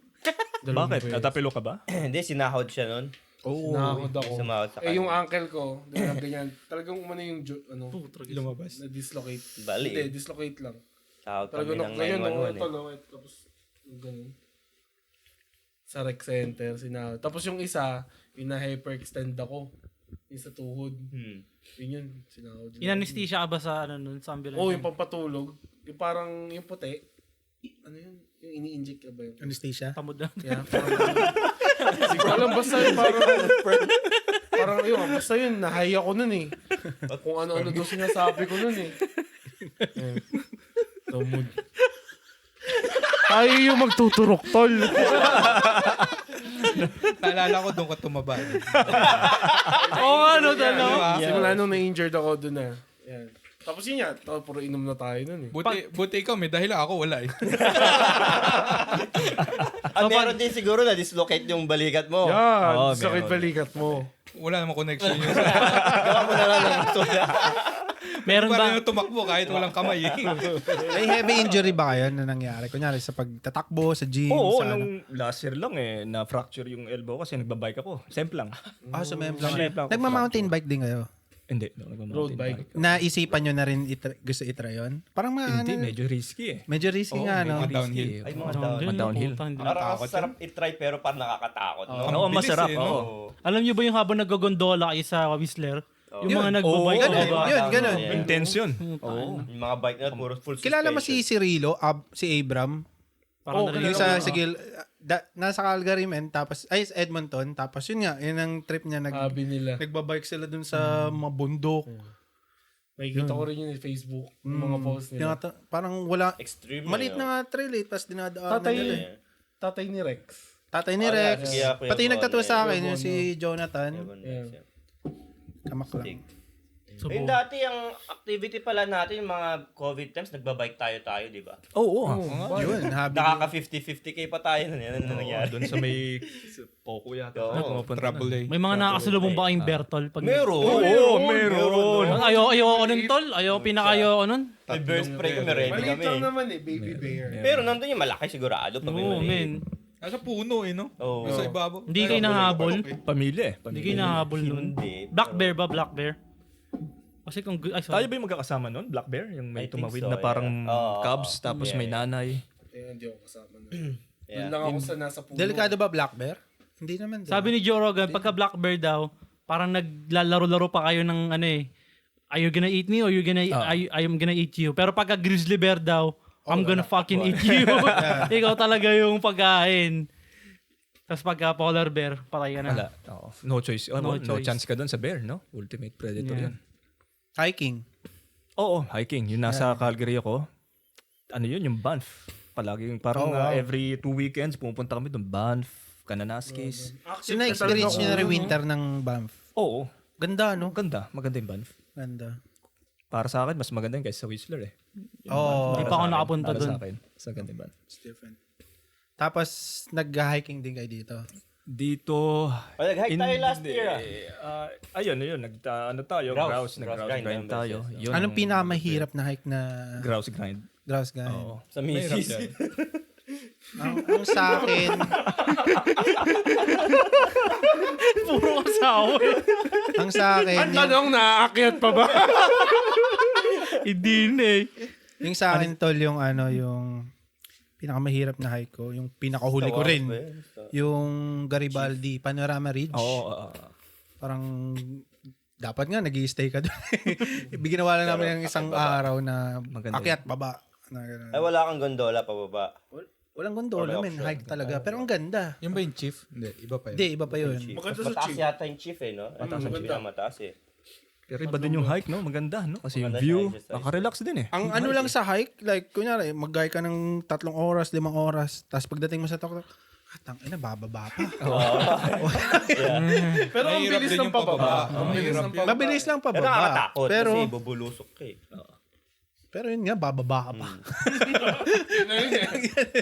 [SPEAKER 5] Bakit? Natapilo ka ba?
[SPEAKER 2] Hindi, sinahod siya nun.
[SPEAKER 1] Nakakod ako.
[SPEAKER 2] Sumahod sa
[SPEAKER 1] Yung ankle ko, ganyan. Talagang umano yung,
[SPEAKER 6] Lumabas.
[SPEAKER 1] na-dislocate.
[SPEAKER 2] Bali.
[SPEAKER 1] Hindi, dislocate lang.
[SPEAKER 2] Sahod
[SPEAKER 1] Talagang
[SPEAKER 2] kami ng
[SPEAKER 1] ngayon,
[SPEAKER 2] 911
[SPEAKER 1] tapos, ganun. Sa rec center, sinahod. Tapos yung isa, yung na-hyperextend ako. Yung sa tuhod. Yun, sinahod.
[SPEAKER 3] In-anesthesia ka ba sa, nun, sa ambulance?
[SPEAKER 1] Oh, yung pampatulog. Yung parang, yung puti. Ano yun? Yung ini-inject ka ba yun?
[SPEAKER 6] Anesthesia?
[SPEAKER 3] Tamod na.
[SPEAKER 1] Yeah, hindi ko alam, basta yun, parang yun, basta yun, nahay ako nun eh. Kung ano-ano doon sinasabi ko nun eh. Tamod. Tayo yung magtuturok, tol.
[SPEAKER 4] Naalala ko doon ka tumaba.
[SPEAKER 3] Oo nga, no, talo.
[SPEAKER 1] Simula nung na-injured ako doon na. Yan. Tapos yun yan, puro inom na tayo nun eh.
[SPEAKER 4] Buti ikaw, may dahilan ako, wala eh.
[SPEAKER 2] Meron din siguro na dislocate yung balikat mo.
[SPEAKER 1] Yan, sakit balikat mo.
[SPEAKER 4] Wala namang connection yun.
[SPEAKER 2] Gawa mo na lang ng
[SPEAKER 3] Meron
[SPEAKER 4] Parang
[SPEAKER 3] ba?
[SPEAKER 4] yung tumakbo kahit walang kamay eh.
[SPEAKER 6] May heavy injury ba kayo na nangyari? Kunyari sa pagtatakbo, sa gym,
[SPEAKER 5] Oo,
[SPEAKER 6] sa
[SPEAKER 5] nung last year lang na-fracture yung elbow kasi nagbabike ako. Semp lang.
[SPEAKER 6] So lang.
[SPEAKER 5] Semp lang.
[SPEAKER 6] Nagma-mountain bike din kayo?
[SPEAKER 5] Hindi.
[SPEAKER 1] Road bike.
[SPEAKER 6] Naisipan nyo na rin gusto itry yun? Parang
[SPEAKER 5] Hindi, medyo risky eh.
[SPEAKER 6] medyo risky nga, no?
[SPEAKER 4] Mga downhill.
[SPEAKER 2] Ay, mga
[SPEAKER 5] Downhill.
[SPEAKER 2] Parang sarap itry pero parang nakakatakot, no?
[SPEAKER 5] Oo,
[SPEAKER 4] bilis
[SPEAKER 5] masarap.
[SPEAKER 4] eh, no?
[SPEAKER 5] Oo.
[SPEAKER 3] Alam niyo ba yung habang nag-gondola kayo sa Whistler? Yung mga nagbabike
[SPEAKER 6] Ganun,
[SPEAKER 3] ba?
[SPEAKER 6] ganun.
[SPEAKER 5] Intense yun. Oo.
[SPEAKER 2] Yung mga bike na puro full
[SPEAKER 6] Kilala mo si Cirilo, si Abram?
[SPEAKER 3] Parang
[SPEAKER 6] Yung sa, sige, nasa Calgary men, tapos, ay, Edmonton, tapos yun nga, yun ang trip niya,
[SPEAKER 1] Sabi nila.
[SPEAKER 6] nagbabike sila dun sa mga bundok.
[SPEAKER 1] Nakikita ko rin yun sa Facebook. Yung mga post nila.
[SPEAKER 6] Parang wala,
[SPEAKER 2] extreme.
[SPEAKER 6] maliit na nga trail eh, tapos dinadaanan
[SPEAKER 1] Tatay,
[SPEAKER 6] nila eh.
[SPEAKER 1] tatay ni Rex.
[SPEAKER 6] Tatay ni
[SPEAKER 2] Oh, yeah,
[SPEAKER 6] Rex.
[SPEAKER 2] yeah, Kuya
[SPEAKER 6] Pati yung
[SPEAKER 2] Bon,
[SPEAKER 6] nagtattoo sa akin,
[SPEAKER 1] Kuya
[SPEAKER 6] yung
[SPEAKER 1] Bon,
[SPEAKER 6] si Jonathan.
[SPEAKER 1] Yeah.
[SPEAKER 6] Kamak lang.
[SPEAKER 2] Yung dati, ang activity pala natin, yung mga COVID times, nagbabike tayo, di ba?
[SPEAKER 5] Oo.
[SPEAKER 6] Yun, habi.
[SPEAKER 2] Nakaka 50-50k pa tayo nun. Yan ang nangyari.
[SPEAKER 5] Doon sa may Poco yata.
[SPEAKER 2] Oo.
[SPEAKER 4] Trouble eh.
[SPEAKER 3] May mga nakakasalubong ba kayong Bertol? Pag...
[SPEAKER 2] Meron.
[SPEAKER 5] Oo, meron.
[SPEAKER 3] Ayoko nun, tol. Pinaka-ayoko nun.
[SPEAKER 2] May bear spray kami, ready
[SPEAKER 1] Maliit
[SPEAKER 2] kami.
[SPEAKER 1] lang naman eh, baby bear.
[SPEAKER 2] Pero nandun yung malaki sigurado. Pag may
[SPEAKER 3] Oo,
[SPEAKER 2] maliit.
[SPEAKER 3] men.
[SPEAKER 4] Nasa puno eh, no?
[SPEAKER 2] Oo.
[SPEAKER 4] Nasa ibabaw.
[SPEAKER 3] Hindi kayo nahabol.
[SPEAKER 5] Pamilya eh.
[SPEAKER 3] Hindi kayo nahabol nun.
[SPEAKER 2] Hindi.
[SPEAKER 3] Black Bear ba? Black Bear? Kasi kung... Ay,
[SPEAKER 5] Tayo
[SPEAKER 3] sorry.
[SPEAKER 5] ba yung magkakasama nun? Black Bear? Yung may
[SPEAKER 2] I think
[SPEAKER 5] tumawid
[SPEAKER 2] so,
[SPEAKER 5] na parang
[SPEAKER 2] yeah. Oo,
[SPEAKER 5] cubs tapos may nanay.
[SPEAKER 1] Hindi ako kasama na.
[SPEAKER 2] Yeah.
[SPEAKER 1] Doon lang ako sa nasa puno.
[SPEAKER 6] Delikado ba Black Bear? Hindi naman.
[SPEAKER 3] Sabi ni Joe Rogan, pagka Black Bear daw, parang naglalaro-laro pa kayo ng ano eh. Are you gonna eat me or I'm gonna eat you? Pero pagka Grizzly Bear daw, I'm gonna fucking eat you. Ikaw talaga yung pagkain. Tapos pagka Polar Bear, patay ka na.
[SPEAKER 5] Wala. Oo. No choice.
[SPEAKER 3] No
[SPEAKER 5] No
[SPEAKER 3] choice.
[SPEAKER 5] chance ka doon sa bear, no? Ultimate predator
[SPEAKER 3] Yeah.
[SPEAKER 5] yan.
[SPEAKER 6] Hiking.
[SPEAKER 5] Oo, hiking. Yung nasa Calgary ako, ano yun, yung Banff. Palagi, parang every 2 weekends, pumunta kami doon. Banff, Kananaskis.
[SPEAKER 6] So, na-experience nyo na rin winter ng Banff?
[SPEAKER 5] Oo.
[SPEAKER 6] Ganda, no?
[SPEAKER 5] Maganda yung Banff.
[SPEAKER 6] Ganda.
[SPEAKER 5] Para sa akin, mas maganda yung kaysa sa Whistler eh.
[SPEAKER 6] Oo.
[SPEAKER 3] Hindi pa ako nakapunta
[SPEAKER 5] Para
[SPEAKER 3] doon.
[SPEAKER 5] sa akin, mas maganda yung Banff.
[SPEAKER 6] It's different. Tapos, nag-hiking din kayo dito.
[SPEAKER 5] Dito,
[SPEAKER 2] Nag-hike tayo last year
[SPEAKER 5] ayun, ano tayo,
[SPEAKER 2] Grouse
[SPEAKER 5] grouse grind
[SPEAKER 2] grind,
[SPEAKER 5] tayo. Yun
[SPEAKER 6] Anong
[SPEAKER 5] ang-
[SPEAKER 6] pinakamahirap na hike na
[SPEAKER 5] Grouse grind.
[SPEAKER 6] grouse guy?
[SPEAKER 5] Oo.
[SPEAKER 2] Sa misis.
[SPEAKER 6] Ang sa akin,
[SPEAKER 3] Puro kasawa.
[SPEAKER 6] ang sa akin,
[SPEAKER 1] Ang tanong, naaakyat pa ba?
[SPEAKER 3] Hindi na eh.
[SPEAKER 6] yung sa akin tol, yung pinakamahirap na hike ko, yung pinakahuli ko rin, yung Garibaldi Panorama Ridge.
[SPEAKER 5] Oo.
[SPEAKER 6] Parang dapat nga nag-i-stay ka doon. Ginawa lang namin yung isang araw na
[SPEAKER 5] Maganda
[SPEAKER 6] akyat baba. Na ganun.
[SPEAKER 2] Ay, wala kang gondola pababa.
[SPEAKER 6] Walang gondola, men. Hike talaga. Pero ang ganda.
[SPEAKER 4] Yung ba yung chief? Hindi, iba pa yun.
[SPEAKER 6] Hindi, iba pa yun.
[SPEAKER 1] Maganda sa
[SPEAKER 2] Mataas
[SPEAKER 1] chief.
[SPEAKER 2] yata yung chief eh, no? Mataas ang chief. Mataas eh.
[SPEAKER 5] Pero iba din yung hike, no? Maganda, no? Kasi yung
[SPEAKER 2] Maganda
[SPEAKER 5] view,
[SPEAKER 2] siya, exercise.
[SPEAKER 5] nakarelax din eh.
[SPEAKER 6] Ang ano lang sa hike, like, kunyari, mag-hike ka ng 3 oras, 5 oras, tapos pagdating mo sa tok, tangina, bababa pa.
[SPEAKER 1] Pero ang
[SPEAKER 4] Mahirap
[SPEAKER 1] bilis
[SPEAKER 4] din
[SPEAKER 1] ng
[SPEAKER 4] yung
[SPEAKER 1] pababa.
[SPEAKER 4] pababa.
[SPEAKER 1] Ang bilis ng pababa.
[SPEAKER 6] Mabilis lang
[SPEAKER 2] Pero
[SPEAKER 6] pababa.
[SPEAKER 2] nakakatakot
[SPEAKER 6] Pero,
[SPEAKER 2] kasi bubulusok ka eh.
[SPEAKER 6] pero yun nga, bababa ka pa.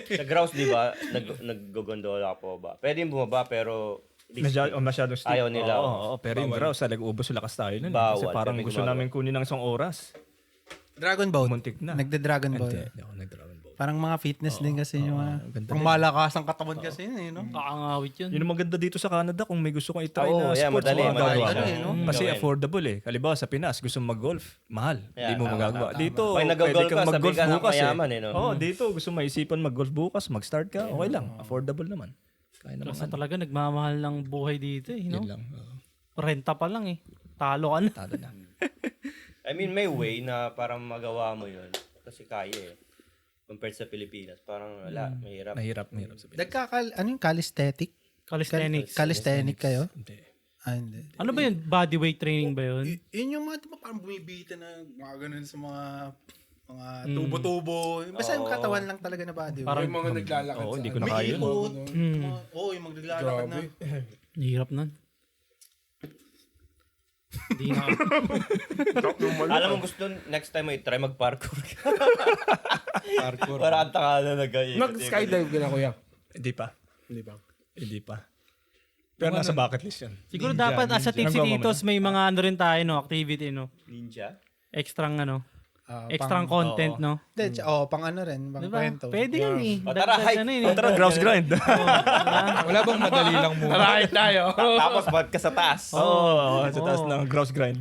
[SPEAKER 2] Sa grouse, di ba, nag-gondola ka po ba? Pwede yung bumaba, pero
[SPEAKER 5] Masyadong steep.
[SPEAKER 2] Ayaw nila.
[SPEAKER 5] Oo, pero yung grouse, ubos lakas tayo nun.
[SPEAKER 2] Bawal.
[SPEAKER 5] Kasi parang
[SPEAKER 2] Kami
[SPEAKER 5] gusto
[SPEAKER 2] gumagawa.
[SPEAKER 5] namin kunin ng isang oras.
[SPEAKER 6] Dragon boat.
[SPEAKER 5] Muntik na.
[SPEAKER 6] Nagda-dragon boat.
[SPEAKER 5] Hindi ako nag-dragon boat.
[SPEAKER 6] Parang mga fitness din kasi yung
[SPEAKER 5] ganda
[SPEAKER 6] pang malakas ang katawan kasi yun, eh, no?
[SPEAKER 3] Kakangawit yun.
[SPEAKER 5] Yun ang maganda dito sa Canada kung may gusto kong itry
[SPEAKER 2] Oo,
[SPEAKER 5] na
[SPEAKER 2] yeah,
[SPEAKER 5] sports.
[SPEAKER 2] madali,
[SPEAKER 5] magagawa
[SPEAKER 2] madali
[SPEAKER 5] mo.
[SPEAKER 2] siya.
[SPEAKER 6] no?
[SPEAKER 5] Kasi
[SPEAKER 2] Gawin.
[SPEAKER 5] affordable eh. Halimbawa sa Pinas, gusto mong mag-golf, mahal. Hindi
[SPEAKER 2] Yeah,
[SPEAKER 5] mo
[SPEAKER 2] tama,
[SPEAKER 5] magagawa. Dito,
[SPEAKER 2] Pag nag-golf
[SPEAKER 5] pwede kang
[SPEAKER 2] ka, sabi
[SPEAKER 5] mag-golf
[SPEAKER 2] ka ng
[SPEAKER 5] bukas
[SPEAKER 2] mayaman eh, no?
[SPEAKER 5] Oo, dito gusto maisipan mag-golf bukas, mag-start ka, okay lang. Affordable naman. Kaya naman.
[SPEAKER 3] Kasi talaga nagmamahal ng buhay dito eh. No?
[SPEAKER 5] Yun lang.
[SPEAKER 3] Renta pa lang eh. Talo ka na.
[SPEAKER 5] Talo na.
[SPEAKER 2] I mean, may way na parang magawa mo yun. Kasi kaya eh. Compared sa Pilipinas, parang wala, mahirap.
[SPEAKER 5] Mahirap sabihin.
[SPEAKER 6] Ano yung calisthenic?
[SPEAKER 3] Calisthenics.
[SPEAKER 6] Calisthenic kayo?
[SPEAKER 5] Hindi.
[SPEAKER 6] Hindi.
[SPEAKER 3] Ano ba yun? Bodyweight training ba yun?
[SPEAKER 6] Yun yung mga, di ba parang bumibita na mga ganun sa mga tubo-tubo. Basta yung katawan lang talaga na body.
[SPEAKER 1] Yung mga naglalakad
[SPEAKER 5] Oo,
[SPEAKER 1] sa
[SPEAKER 5] hindi ko
[SPEAKER 1] ano.
[SPEAKER 5] na kaya.
[SPEAKER 6] Ikot.
[SPEAKER 3] Hmm.
[SPEAKER 6] Oo, yung maglalakad na.
[SPEAKER 3] Hirap nun. Hindi na.
[SPEAKER 2] Alam mo gusto, next time mo i-try mag-parkour.
[SPEAKER 4] Parkour.
[SPEAKER 2] Para ang taka na nag-ayun.
[SPEAKER 1] Nag-skydive ka na, kuya.
[SPEAKER 5] Hindi pa.
[SPEAKER 1] Hindi ba?
[SPEAKER 5] Hindi pa. Pero nasa bucket list yan.
[SPEAKER 3] Siguro dapat as a tipsy titos may mga ano rin tayo no, activity no.
[SPEAKER 2] Ninja?
[SPEAKER 3] Extrang ano. Extrang content no.
[SPEAKER 6] Hindi, pang ano rin, pang
[SPEAKER 3] Diba?
[SPEAKER 6] kwento.
[SPEAKER 3] Pwede yan eh.
[SPEAKER 2] O, tara,
[SPEAKER 3] Dagdag
[SPEAKER 2] hike.
[SPEAKER 3] ano yun eh.
[SPEAKER 5] Tara, grouse grind.
[SPEAKER 4] Wala bang madali lang muna?
[SPEAKER 1] Alright tayo.
[SPEAKER 2] Tapos ba't ka sa taas?
[SPEAKER 5] Oo, sa taas ng grouse grind.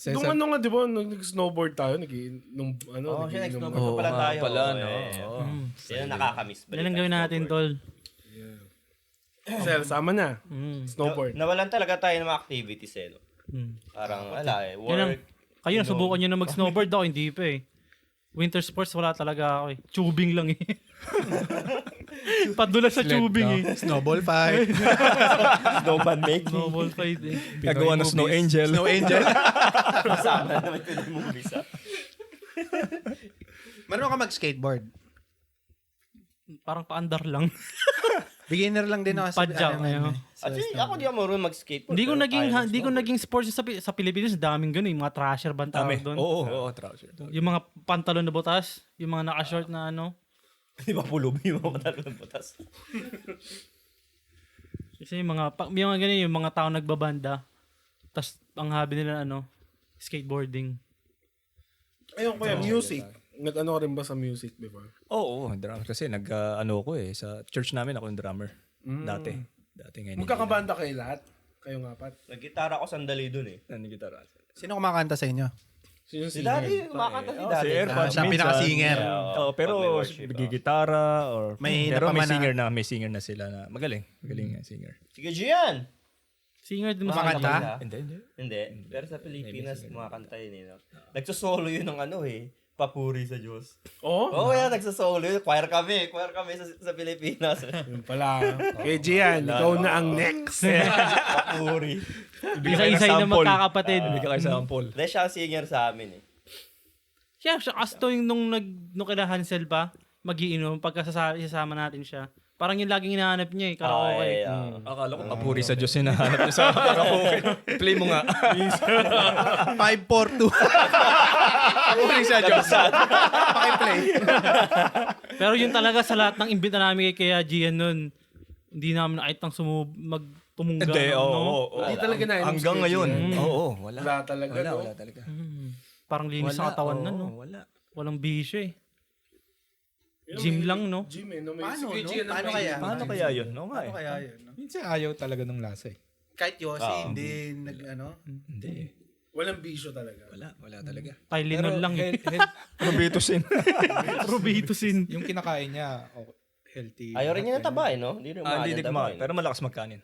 [SPEAKER 1] Nung ano nga, di ba, nung nag-snowboard tayo, nung ano,
[SPEAKER 2] Oo, siya next
[SPEAKER 1] nagiinom
[SPEAKER 2] number pa pala tayo.
[SPEAKER 5] pala,
[SPEAKER 2] Oo,
[SPEAKER 5] no?
[SPEAKER 2] eh. Yan ang nakakamiss.
[SPEAKER 3] Yan ang gawin natin tol.
[SPEAKER 1] Sir, sama na. Snowboard.
[SPEAKER 2] Nawalan talaga tayo ng mga activities eh. No?
[SPEAKER 3] Hmm.
[SPEAKER 2] Parang wala eh.
[SPEAKER 3] Yan ang,
[SPEAKER 2] Work.
[SPEAKER 3] kayo nasubukan nyo na mag-snowboard ako, hindi pa eh. Winter sports wala talaga ako eh. Tubing lang eh. Padulas sa tubing eh.
[SPEAKER 6] Snowball fight.
[SPEAKER 2] Snowman making.
[SPEAKER 3] Snowball fight eh.
[SPEAKER 5] Gagawa ng snow angel.
[SPEAKER 6] Snow angel.
[SPEAKER 2] Kasama naman ito yung movies ah.
[SPEAKER 6] Marunong ka mag-skateboard.
[SPEAKER 3] Parang paandar lang.
[SPEAKER 6] Beginner lang din ako.
[SPEAKER 3] Padjak,
[SPEAKER 6] ano,
[SPEAKER 2] Actually, ako di ako marunong mag-skateboard.
[SPEAKER 3] Hindi ko
[SPEAKER 2] pero
[SPEAKER 3] naging
[SPEAKER 2] kaya
[SPEAKER 3] hindi ko
[SPEAKER 2] mag-snowboard.
[SPEAKER 3] naging sports sa Pilipinas, daming gano'n, yung mga trasher bang tawag doon.
[SPEAKER 5] Oo, trouser.
[SPEAKER 3] Yung mga pantalon na butas, yung mga naka-short na ano.
[SPEAKER 2] Di ba pulubi yung mga matalong butas?
[SPEAKER 3] Kasi yung mga ganyan, yung mga tao nagbabanda. Tapos ang hobby nila ano, skateboarding.
[SPEAKER 1] Ayun, kuya, music. Nag-ano ka rin ba sa music before?
[SPEAKER 5] Oo, drummer. Kasi nag-ano ko eh. Sa church namin ako yung drummer. Dati ngayon.
[SPEAKER 1] Magkakabanda kayo lahat? Kayong apat?
[SPEAKER 2] Nag-gitara ko sandali dun eh.
[SPEAKER 5] Nanigitara.
[SPEAKER 6] Sino kumakanta sa inyo?
[SPEAKER 1] Sino
[SPEAKER 2] Si Daddy, makakanta si
[SPEAKER 5] Si
[SPEAKER 2] Daddy.
[SPEAKER 5] Airpods.
[SPEAKER 6] Siya ang pinaka-singer.
[SPEAKER 5] Oo, pero
[SPEAKER 2] Pag may worship,
[SPEAKER 5] gigitara or pero may
[SPEAKER 6] napamana-
[SPEAKER 5] singer na sila na magaling nga singer.
[SPEAKER 2] Sige, Gian!
[SPEAKER 3] Singer din
[SPEAKER 6] Kumakanta?
[SPEAKER 5] Hindi.
[SPEAKER 2] Hindi. Pero sa Pilipinas, kumakanta yun eh. No? Nagsosolo yun ng ano eh. Papuri sa Diyos.
[SPEAKER 1] Oh?
[SPEAKER 2] Oo, yan. Nagsosolo yun. Choir kami sa Pilipinas.
[SPEAKER 1] Yun pala. Kaya Gian, ikaw na ang next.
[SPEAKER 2] Papuri.
[SPEAKER 3] Isa-isay na magkakapatid.
[SPEAKER 5] Bigyan kayo sample.
[SPEAKER 2] Dahil siya ang singer sa amin eh.
[SPEAKER 3] Siya kasto yung nung kila Hansel pa, magiinom, pagkasama natin siya. Parang yung laging hinahanap niya eh, karaoke.
[SPEAKER 5] Akala ko papuri sa Diyos hinahanap niya sa karaoke. Play mo nga.
[SPEAKER 6] 5-4-2. Uli sa Diyos. Pakiplay.
[SPEAKER 3] Pero yun talaga sa lahat ng imbita namin kay Gian nun, Hindi namin nakitang magtumungga.
[SPEAKER 5] Hindi, oo.
[SPEAKER 1] Hindi talaga na.
[SPEAKER 5] Hanggang ngayon. Oo, wala.
[SPEAKER 1] Wala talaga, no?
[SPEAKER 5] Wala talaga.
[SPEAKER 3] Parang linis sa katawan na, no?
[SPEAKER 5] Wala.
[SPEAKER 3] Walang bisyo eh. Gym lang, no?
[SPEAKER 1] Gym eh. No? May
[SPEAKER 6] Paano,
[SPEAKER 1] si
[SPEAKER 6] no?
[SPEAKER 1] Kuya G
[SPEAKER 6] Paano
[SPEAKER 1] may
[SPEAKER 6] kaya?
[SPEAKER 1] gym.
[SPEAKER 5] Paano kaya yun? Oo nga eh.
[SPEAKER 6] Kaya yun, no?
[SPEAKER 4] Minsan ayaw talaga ng lasa eh.
[SPEAKER 6] Kahit Yossi, hindi
[SPEAKER 5] Hindi.
[SPEAKER 1] Walang bisyo talaga.
[SPEAKER 5] Wala talaga.
[SPEAKER 3] Tylenol lang eh.
[SPEAKER 5] Probitusin.
[SPEAKER 3] Probitusin.
[SPEAKER 4] Yung kinakain niya, healthy.
[SPEAKER 2] Ayaw rin niya ng taba, no? Hindi rin
[SPEAKER 5] Hindi
[SPEAKER 2] umaano ng taba.
[SPEAKER 5] kumain. Pero malakas magkanin.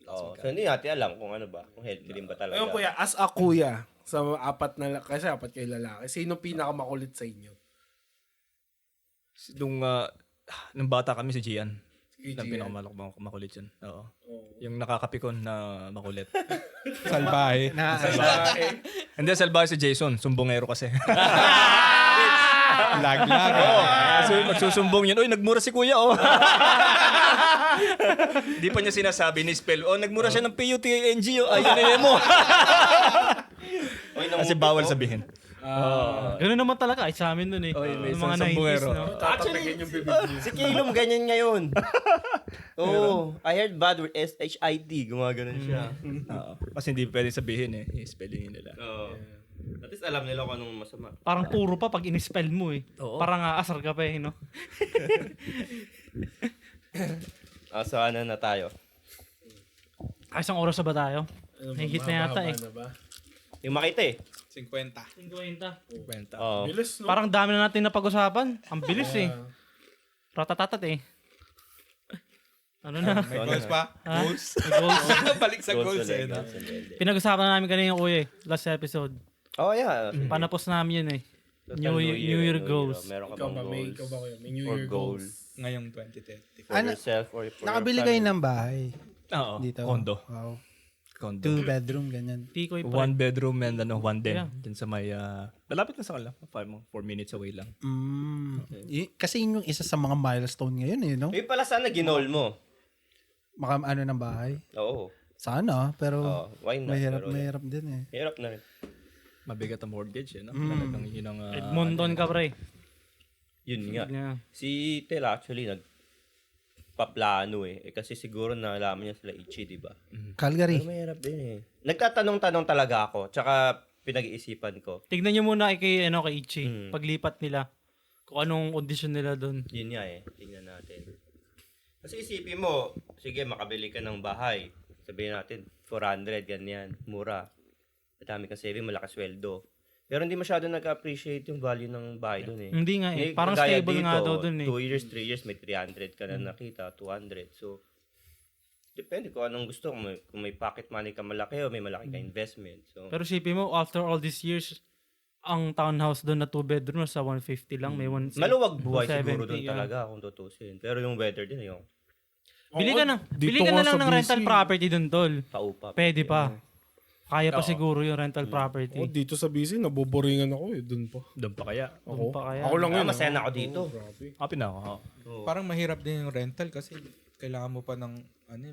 [SPEAKER 2] Oo. So, hindi natin alam kung ano ba. Kung healthy rin ba talaga.
[SPEAKER 1] Ayun kuya, as a kuya, sa kasi apat kayo lalaki, sino pinakamakulit sa inyo?
[SPEAKER 5] Nung bata kami si Gian.
[SPEAKER 1] Si
[SPEAKER 5] Yung
[SPEAKER 1] Gian.
[SPEAKER 5] pinakamakulit yun. Oo. Yung nakakapikon na makulit.
[SPEAKER 4] Salbahe.
[SPEAKER 5] Hindi, salbahe si Jason. Sumbongero kasi.
[SPEAKER 4] Laglag.
[SPEAKER 5] So, magsusumbong yun. Uy, nagmura si kuya, oh. Di pa niya sinasabi ni spell. Oh, nagmura siya ng PUTNG, oh. Ayun na mo. Kasi bawal sabihin.
[SPEAKER 3] Ganun naman talaga. Ay, sa amin nun eh.
[SPEAKER 5] may
[SPEAKER 3] Yung mga
[SPEAKER 5] isang
[SPEAKER 3] 90s,
[SPEAKER 5] buwero.
[SPEAKER 3] no?
[SPEAKER 1] Tatatakin yung bibig niya.
[SPEAKER 2] Si Kilom ganyan ngayon. Oo. I heard bad word SHIT. Gumaganon siya.
[SPEAKER 5] Kasi hindi pwede sabihin eh. I-spelling nila.
[SPEAKER 2] Oo. At least alam nila kung anong masama.
[SPEAKER 3] Parang puro pa pag in-spell mo eh.
[SPEAKER 5] Oo.
[SPEAKER 3] Parang aasar ka pa eh, no?
[SPEAKER 2] So ano na tayo?
[SPEAKER 3] Ay, isang oras na ba tayo? Nahihit na yata eh.
[SPEAKER 1] Na ba?
[SPEAKER 2] Yung makita eh.
[SPEAKER 4] 50.
[SPEAKER 3] 50.
[SPEAKER 2] Oo.
[SPEAKER 1] Bilis, no?
[SPEAKER 3] Parang dami na natin na pag-usapan. Ang bilis eh. Ratatatat eh. Ano na?
[SPEAKER 4] May goals pa?
[SPEAKER 3] Ha?
[SPEAKER 4] Goals?
[SPEAKER 3] May goals.
[SPEAKER 4] Balik sa goals eh. no?
[SPEAKER 3] Pinag-usapan na namin kanina yung kuya eh. Last episode.
[SPEAKER 2] Oh yeah.
[SPEAKER 3] Panapos namin yun eh.
[SPEAKER 2] Total
[SPEAKER 3] New Year goals.
[SPEAKER 2] Meron ka
[SPEAKER 1] Ikaw
[SPEAKER 2] bang
[SPEAKER 1] ba? May
[SPEAKER 2] goals?
[SPEAKER 1] ikaw ba kuya? May New
[SPEAKER 2] Or
[SPEAKER 1] Year
[SPEAKER 2] goal?
[SPEAKER 1] goals?
[SPEAKER 4] Ngayong 2020.
[SPEAKER 2] For
[SPEAKER 6] Ano?
[SPEAKER 2] yourself or for
[SPEAKER 6] Nakabili
[SPEAKER 2] your
[SPEAKER 6] kayo
[SPEAKER 2] family?
[SPEAKER 6] ng bahay
[SPEAKER 5] Oo.
[SPEAKER 6] dito.
[SPEAKER 5] Condo.
[SPEAKER 6] Wow.
[SPEAKER 5] Condo.
[SPEAKER 6] 2 bedroom, ganyan.
[SPEAKER 3] Tikoy pa.
[SPEAKER 5] One bedroom and one den.
[SPEAKER 3] Yeah.
[SPEAKER 5] Dun sa may, malapit na sa kanila. 4 minutes away lang.
[SPEAKER 6] Kasi yun yung isa sa mga milestone ngayon eh, no?
[SPEAKER 2] Yung pala sana ginol mo.
[SPEAKER 6] Maka ano ng bahay.
[SPEAKER 2] Oo.
[SPEAKER 6] Sana, pero
[SPEAKER 2] Why not? Pero,
[SPEAKER 6] mahirap din eh.
[SPEAKER 2] Hirap na rin.
[SPEAKER 5] Mabigat ang mortgage, eh, no? Talagang yun ang...
[SPEAKER 3] Edmonton ka pre.
[SPEAKER 2] Yun nga.
[SPEAKER 3] Yeah.
[SPEAKER 2] Si Tel actually nagpaplano eh. Kasi siguro nalaman niya sila Ichi, di ba?
[SPEAKER 6] Calgary.
[SPEAKER 2] Pero mahirap din eh. Nagtatanong-tanong talaga ako. Tsaka pinag-iisipan ko.
[SPEAKER 3] Tignan nyo muna kay Ichi.
[SPEAKER 2] Mm.
[SPEAKER 3] Paglipat nila. Kung anong audition nila doon.
[SPEAKER 2] Yun nga eh. Tingnan natin. Kasi isipin mo, sige makabili ka ng bahay. Sabihin natin, 400, ganyan. Mura. Madami kang saving, malakas sweldo. Pero hindi masyado nag-appreciate yung value ng bahay doon eh.
[SPEAKER 3] Hindi nga eh.
[SPEAKER 2] Hindi
[SPEAKER 3] Parang
[SPEAKER 2] kagaya
[SPEAKER 3] stable nga daw doon eh.
[SPEAKER 2] 2 years, 3 years, may 300 ka na nakita, 200. So, depende kung anong gusto. Kung may pocket money ka malaki o may malaki ka investment. So,
[SPEAKER 3] Pero sipin mo, after all these years, ang townhouse doon na 2 bedroom sa 150 lang. May 170.
[SPEAKER 2] maluwag buhay siguro
[SPEAKER 3] 270,
[SPEAKER 2] doon talaga kung tutusin. Pero yung weather din yung
[SPEAKER 3] Bili ka na. Bili
[SPEAKER 1] dito
[SPEAKER 3] ka na
[SPEAKER 1] nga
[SPEAKER 3] lang
[SPEAKER 1] sa
[SPEAKER 3] ng
[SPEAKER 1] BC.
[SPEAKER 3] rental property doon, tol.
[SPEAKER 2] paupa.
[SPEAKER 3] Pwede pa. Kaya pa siguro yung rental property.
[SPEAKER 1] Oh, dito sa BC, nabuboringan ako eh. Doon pa.
[SPEAKER 5] Doon pa kaya?
[SPEAKER 3] Doon pa kaya.
[SPEAKER 1] Ako lang yun.
[SPEAKER 2] Masaya na ako dito.
[SPEAKER 1] Grabe.
[SPEAKER 5] Happy na ako.
[SPEAKER 4] Parang mahirap din yung rental kasi kailangan mo pa ng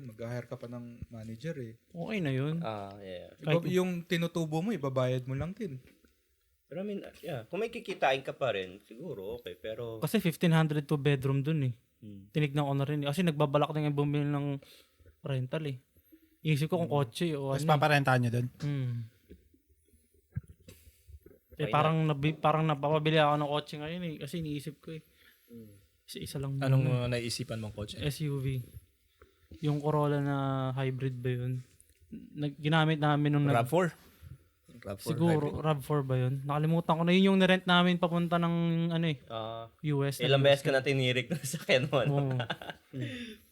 [SPEAKER 4] mag-hire ka pa ng manager eh.
[SPEAKER 3] Okay na yun.
[SPEAKER 2] Yeah.
[SPEAKER 4] Yung tinutubo mo, ibabayad mo lang din.
[SPEAKER 2] Pero I mean, yeah, kung may kikitain ka pa rin, siguro okay. Pero,
[SPEAKER 3] Kasi 1,500 to bedroom doon eh. Tinignan ko na rin. Kasi nagbabalak na yung bumili ng rental eh. Iisip ko kung kotse o
[SPEAKER 6] Tapos
[SPEAKER 3] ano.
[SPEAKER 6] paparentahan nyo doon.
[SPEAKER 3] Eh, parang napapabili ako ng kotse ngayon eh. Kasi iniisip ko eh. Isa lang.
[SPEAKER 5] Anong naisipan mong coach?
[SPEAKER 3] SUV. Yung Corolla na hybrid ba yun? Ginamit namin nung
[SPEAKER 5] RAV4?
[SPEAKER 3] siguro RAV4 ba yun? Nakalimutan ko na yun yung nirent namin papunta ng US.
[SPEAKER 2] ilang beses ka na tinirik na sa Kenmon.
[SPEAKER 3] Oo.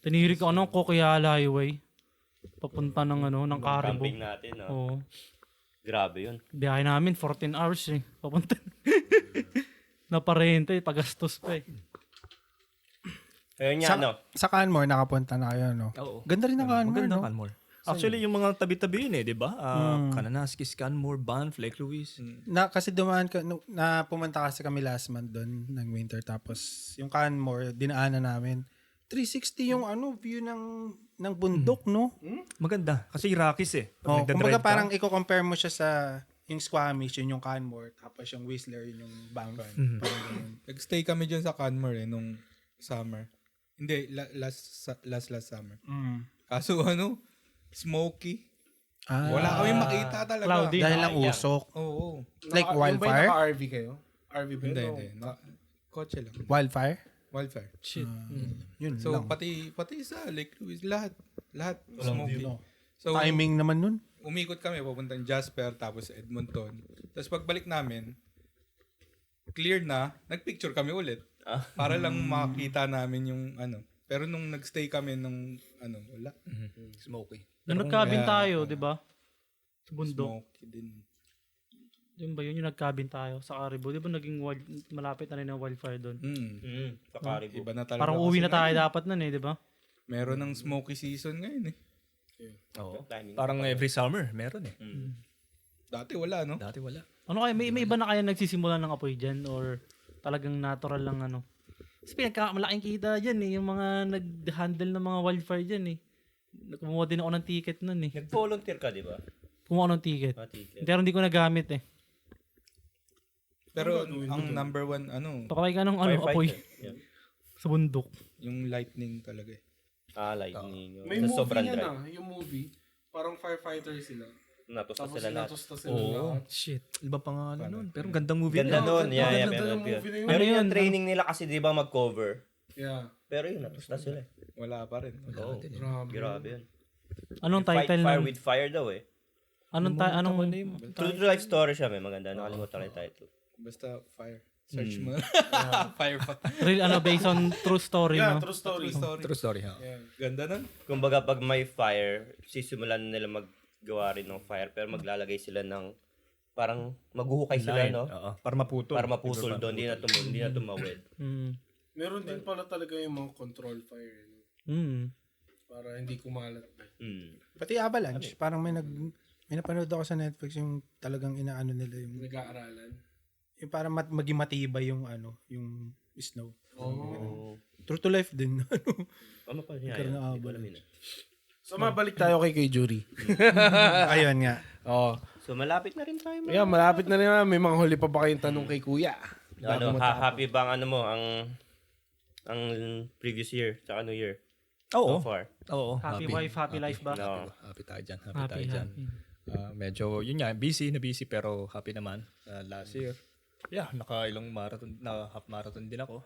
[SPEAKER 3] Tinirik ako ng Coquihalla Highway. Papunta ng ng Caribou.
[SPEAKER 2] Camping natin, no?
[SPEAKER 3] Oo.
[SPEAKER 2] Grabe yun.
[SPEAKER 3] Biyahe namin 14 hours eh. Papunta. Naparente, pagastos pa eh.
[SPEAKER 2] Ayun nga, no?
[SPEAKER 6] Sa Canmore, nakapunta na kayo, no?
[SPEAKER 5] Oo.
[SPEAKER 6] Ganda rin ang Canmore,
[SPEAKER 5] Maganda
[SPEAKER 6] no?
[SPEAKER 5] Canmore. Actually, yung mga tabi-tabi yun eh, di ba? Kananaskis, Canmore, Banff, Lake Louise.
[SPEAKER 6] Kasi dumaan ka, pumunta kasi kami last month doon ng winter. Tapos yung Canmore, dinaanan namin. 360 yung view ng bundok, no?
[SPEAKER 5] Maganda. Kasi Rockies eh.
[SPEAKER 6] Oh,
[SPEAKER 5] Pag
[SPEAKER 6] kumbaga
[SPEAKER 5] nagdadrive ka,
[SPEAKER 6] parang i-compare mo siya sa yung Squamish, yun yung Canmore. Tapos yung Whistler, yun yung Banff. Parang ganun.
[SPEAKER 4] Nag-stay kami dyan sa Canmore nung summer. Hindi, last summer.
[SPEAKER 6] Mm.
[SPEAKER 4] Kaso smoky.
[SPEAKER 6] Ah,
[SPEAKER 4] Wala kami makita talaga.
[SPEAKER 3] Cloudy.
[SPEAKER 6] dahil lang
[SPEAKER 2] Yeah.
[SPEAKER 6] usok.
[SPEAKER 4] Oo.
[SPEAKER 6] Like
[SPEAKER 1] Yung ba yung
[SPEAKER 6] wildfire?
[SPEAKER 1] naka-RV kayo? RV ba
[SPEAKER 4] Hindi,
[SPEAKER 1] yun?
[SPEAKER 4] hindi. Kotse lang.
[SPEAKER 6] Wildfire?
[SPEAKER 4] Wildfire.
[SPEAKER 3] Shit.
[SPEAKER 6] Yun
[SPEAKER 4] So,
[SPEAKER 6] lang.
[SPEAKER 4] pati sa Lake Louise, lahat smoky. So,
[SPEAKER 6] Timing naman nun.
[SPEAKER 4] umikot kami, papuntang Jasper, tapos Edmonton. Tapos pagbalik namin, clear na, nagpicture kami ulit. Para lang makita namin yung Pero nung nagstay kami wala.
[SPEAKER 5] Smoky.
[SPEAKER 3] Nung nag-cabin
[SPEAKER 4] Kaya,
[SPEAKER 3] tayo, di ba? Sa bundok.
[SPEAKER 4] Smoky din.
[SPEAKER 3] Yun ba yun yung nag-cabin tayo sa Caribou? Di ba naging malapit na rin ang wildfire doon?
[SPEAKER 2] Sa Caribou.
[SPEAKER 4] Iba na talaga.
[SPEAKER 3] Parang uwi
[SPEAKER 4] kasi
[SPEAKER 3] na tayo
[SPEAKER 4] ngayon.
[SPEAKER 3] dapat nun di ba?
[SPEAKER 4] Meron ng smoky season ngayon eh.
[SPEAKER 5] Oo.
[SPEAKER 2] Timing.
[SPEAKER 5] Parang every summer, meron eh.
[SPEAKER 4] Dati wala, no?
[SPEAKER 5] Dati wala.
[SPEAKER 3] Ano kaya, may iba na kaya nagsisimula ng apoy dyan? Or talagang natural lang Kasi malaking kita dyan eh, yung mga nag-handle ng mga wildfire dyan eh. Kumuha din ako ng ticket nun eh.
[SPEAKER 2] Nag-volunteer ka, di ba?
[SPEAKER 3] Kumuha ng ticket.
[SPEAKER 2] Ticket.
[SPEAKER 3] Pero hindi ko nagamit eh.
[SPEAKER 4] Pero ang number one,
[SPEAKER 3] Pakaway ka ng apoy
[SPEAKER 2] Yeah.
[SPEAKER 3] sa bundok.
[SPEAKER 4] yung lightning talaga eh.
[SPEAKER 2] Lightning.
[SPEAKER 1] May
[SPEAKER 2] Sa
[SPEAKER 1] movie
[SPEAKER 2] sobrang
[SPEAKER 1] yan
[SPEAKER 2] dry.
[SPEAKER 1] yung movie. Parang firefighter sila.
[SPEAKER 2] Natos na
[SPEAKER 1] Tapos
[SPEAKER 2] sila lahat.
[SPEAKER 1] sinatos na sila
[SPEAKER 5] Oo.
[SPEAKER 1] lahat.
[SPEAKER 5] Shit. Iba pangalan nun. Pero gandang movie.
[SPEAKER 2] Ganda nun. Yeah,
[SPEAKER 1] Ganda
[SPEAKER 2] pero
[SPEAKER 1] yung movie na yun.
[SPEAKER 2] Pero yung training nila kasi di ba mag-cover.
[SPEAKER 1] Yeah.
[SPEAKER 2] Pero yun, natos na sila.
[SPEAKER 4] Wala pa rin.
[SPEAKER 2] Oo.
[SPEAKER 1] Grabe.
[SPEAKER 2] Grabe yun.
[SPEAKER 3] Anong
[SPEAKER 2] Fight
[SPEAKER 3] title
[SPEAKER 2] fire
[SPEAKER 3] nun?
[SPEAKER 2] with fire daw eh.
[SPEAKER 3] Anong
[SPEAKER 2] True to life story siya, may maganda. Nakalimutan ko yung title.
[SPEAKER 4] Basta fire. Search mo. Fire pa.
[SPEAKER 3] real based on true story,
[SPEAKER 1] Yeah,
[SPEAKER 3] no?
[SPEAKER 1] true story.
[SPEAKER 5] True story, ha?
[SPEAKER 4] Ganda nun.
[SPEAKER 2] Kumbaga pag may fire, sisimulan nila maggawa rin ng fire pero maglalagay sila ng parang maghuhukay sila, no?
[SPEAKER 5] Oo. Para maputol.
[SPEAKER 2] Para mapusol doon, hindi na tumawid.
[SPEAKER 1] Meron din pala talaga yung mga control fire. Para hindi kumalat.
[SPEAKER 6] Pati Avalanche. Parang may napanood ako sa Netflix yung talagang inaano nila yung
[SPEAKER 1] Nag-aaralan.
[SPEAKER 6] para maging matibay yung yung snow.
[SPEAKER 2] Oh.
[SPEAKER 6] True to life din.
[SPEAKER 2] Ano pa niya?
[SPEAKER 6] Nagkaroon ng
[SPEAKER 2] Hindi ko
[SPEAKER 6] avalanche.
[SPEAKER 2] alam yun.
[SPEAKER 1] So mabalik tayo kay Jury.
[SPEAKER 6] Ayun nga.
[SPEAKER 1] Oh.
[SPEAKER 2] So malapit na rin tayo.
[SPEAKER 1] Yeah, malapit na rin. May mga huli pa ba kayong tanong kay Kuya?
[SPEAKER 2] Happy bang ang previous year tsaka New Year?
[SPEAKER 5] Oo.
[SPEAKER 2] So far.
[SPEAKER 5] Oo.
[SPEAKER 3] Happy wife, happy life ba?
[SPEAKER 2] No.
[SPEAKER 5] Happy tayo dyan. Happy tayo dyan.
[SPEAKER 3] happy.
[SPEAKER 5] Medyo, yun nga, busy pero happy naman. Last year, nakailang marathon, half marathon din ako.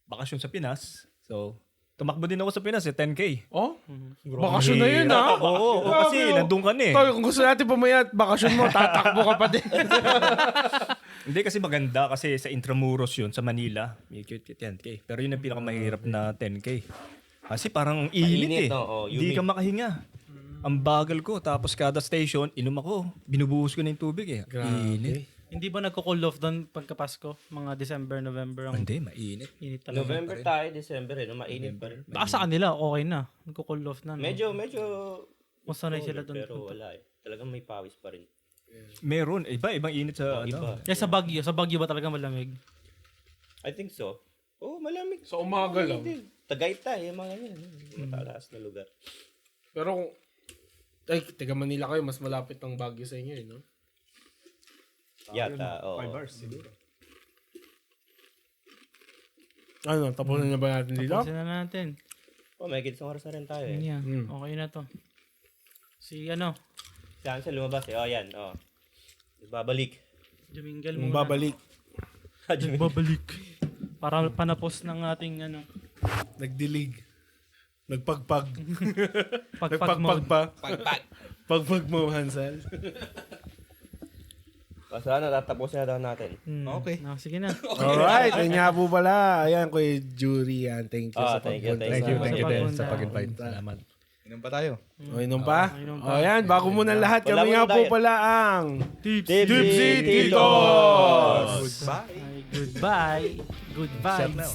[SPEAKER 5] Bakasyon sa Pinas. So, tumakbo din ako sa Pinas 10K.
[SPEAKER 1] Oh? Bakasyon na yun, ha?
[SPEAKER 5] Oo, kasi
[SPEAKER 1] Grabe, oh.
[SPEAKER 5] nandun ka na eh.
[SPEAKER 1] Tol, kung gusto natin pumayat, bakasyon mo, tatakbo ka pa din.
[SPEAKER 5] Hindi kasi maganda kasi sa Intramuros yun, sa Manila, may 10K. Pero yun ang pinakamahirap na 10K. Kasi parang init eh.
[SPEAKER 2] no? Oh,
[SPEAKER 5] Hindi
[SPEAKER 2] humid.
[SPEAKER 5] ka makahinga. Ang bagal ko. Tapos kada station, inom ako. Binubuhos ko na yung tubig eh. Init.
[SPEAKER 3] Hindi ba nagko-cool off doon pagka Pasko? Mga December, November ang
[SPEAKER 5] Hindi, mainit.
[SPEAKER 3] init talaga.
[SPEAKER 2] November tayo, December no? Mainit pa rin.
[SPEAKER 3] Baka sa kanila, okay na. Nagko-cool off na. No?
[SPEAKER 2] Medyo
[SPEAKER 3] Masanay sila doon.
[SPEAKER 2] pero wala eh. Talagang may pawis pa rin.
[SPEAKER 5] Meron. Ibang init sa
[SPEAKER 2] Iba.
[SPEAKER 3] Kaya sa Baguio ba talaga malamig?
[SPEAKER 2] I think so. Oh, malamig.
[SPEAKER 1] Sa umaga lang.
[SPEAKER 2] Tagaytay, yung mga yan. Matalas na lugar.
[SPEAKER 1] Pero kung, taga Manila kayo, mas malapit ang Baguio sa inyo, eh, no?
[SPEAKER 2] Yata, oo.
[SPEAKER 5] 5 hours siguro.
[SPEAKER 1] Ano, tapunan na ba natin dito?
[SPEAKER 3] Tapusin na natin.
[SPEAKER 2] Oh, may isang oras na rin tayo
[SPEAKER 3] Yun
[SPEAKER 2] eh.
[SPEAKER 3] yan. Okay na to. Si
[SPEAKER 2] Saan siya lumabas eh? Oh, yan. Oh. Babalik.
[SPEAKER 3] Jumingal
[SPEAKER 1] Yung
[SPEAKER 3] muna.
[SPEAKER 1] babalik.
[SPEAKER 3] Babalik. Para panapos ng ating
[SPEAKER 1] Nagdilig. Nagpagpag.
[SPEAKER 3] pagpag mode.
[SPEAKER 1] Nagpagpag pa. Pagpag mo, Hansel.
[SPEAKER 2] Sana tatapusin na daw natin.
[SPEAKER 4] Okay.
[SPEAKER 3] No, sige na.
[SPEAKER 1] Alright, ayun nga po pala. Ayan, Kuya Jury. Thank you sa
[SPEAKER 2] thank you,
[SPEAKER 1] pagpunta.
[SPEAKER 2] thank you.
[SPEAKER 5] Thank you din
[SPEAKER 3] Pagpunta.
[SPEAKER 5] sa pag-invite. Salamat.
[SPEAKER 4] Inom pa tayo.
[SPEAKER 1] O, inom pa?
[SPEAKER 3] Inom pa.
[SPEAKER 1] O, yan. Bago muna lahat,
[SPEAKER 2] Wala
[SPEAKER 1] kami
[SPEAKER 2] mo
[SPEAKER 1] nga
[SPEAKER 2] yung
[SPEAKER 1] po
[SPEAKER 2] diet.
[SPEAKER 1] pala ang
[SPEAKER 2] Tipsy
[SPEAKER 1] Titos!
[SPEAKER 4] Goodbye.
[SPEAKER 3] Goodbye. Good vibes.
[SPEAKER 5] Shut now.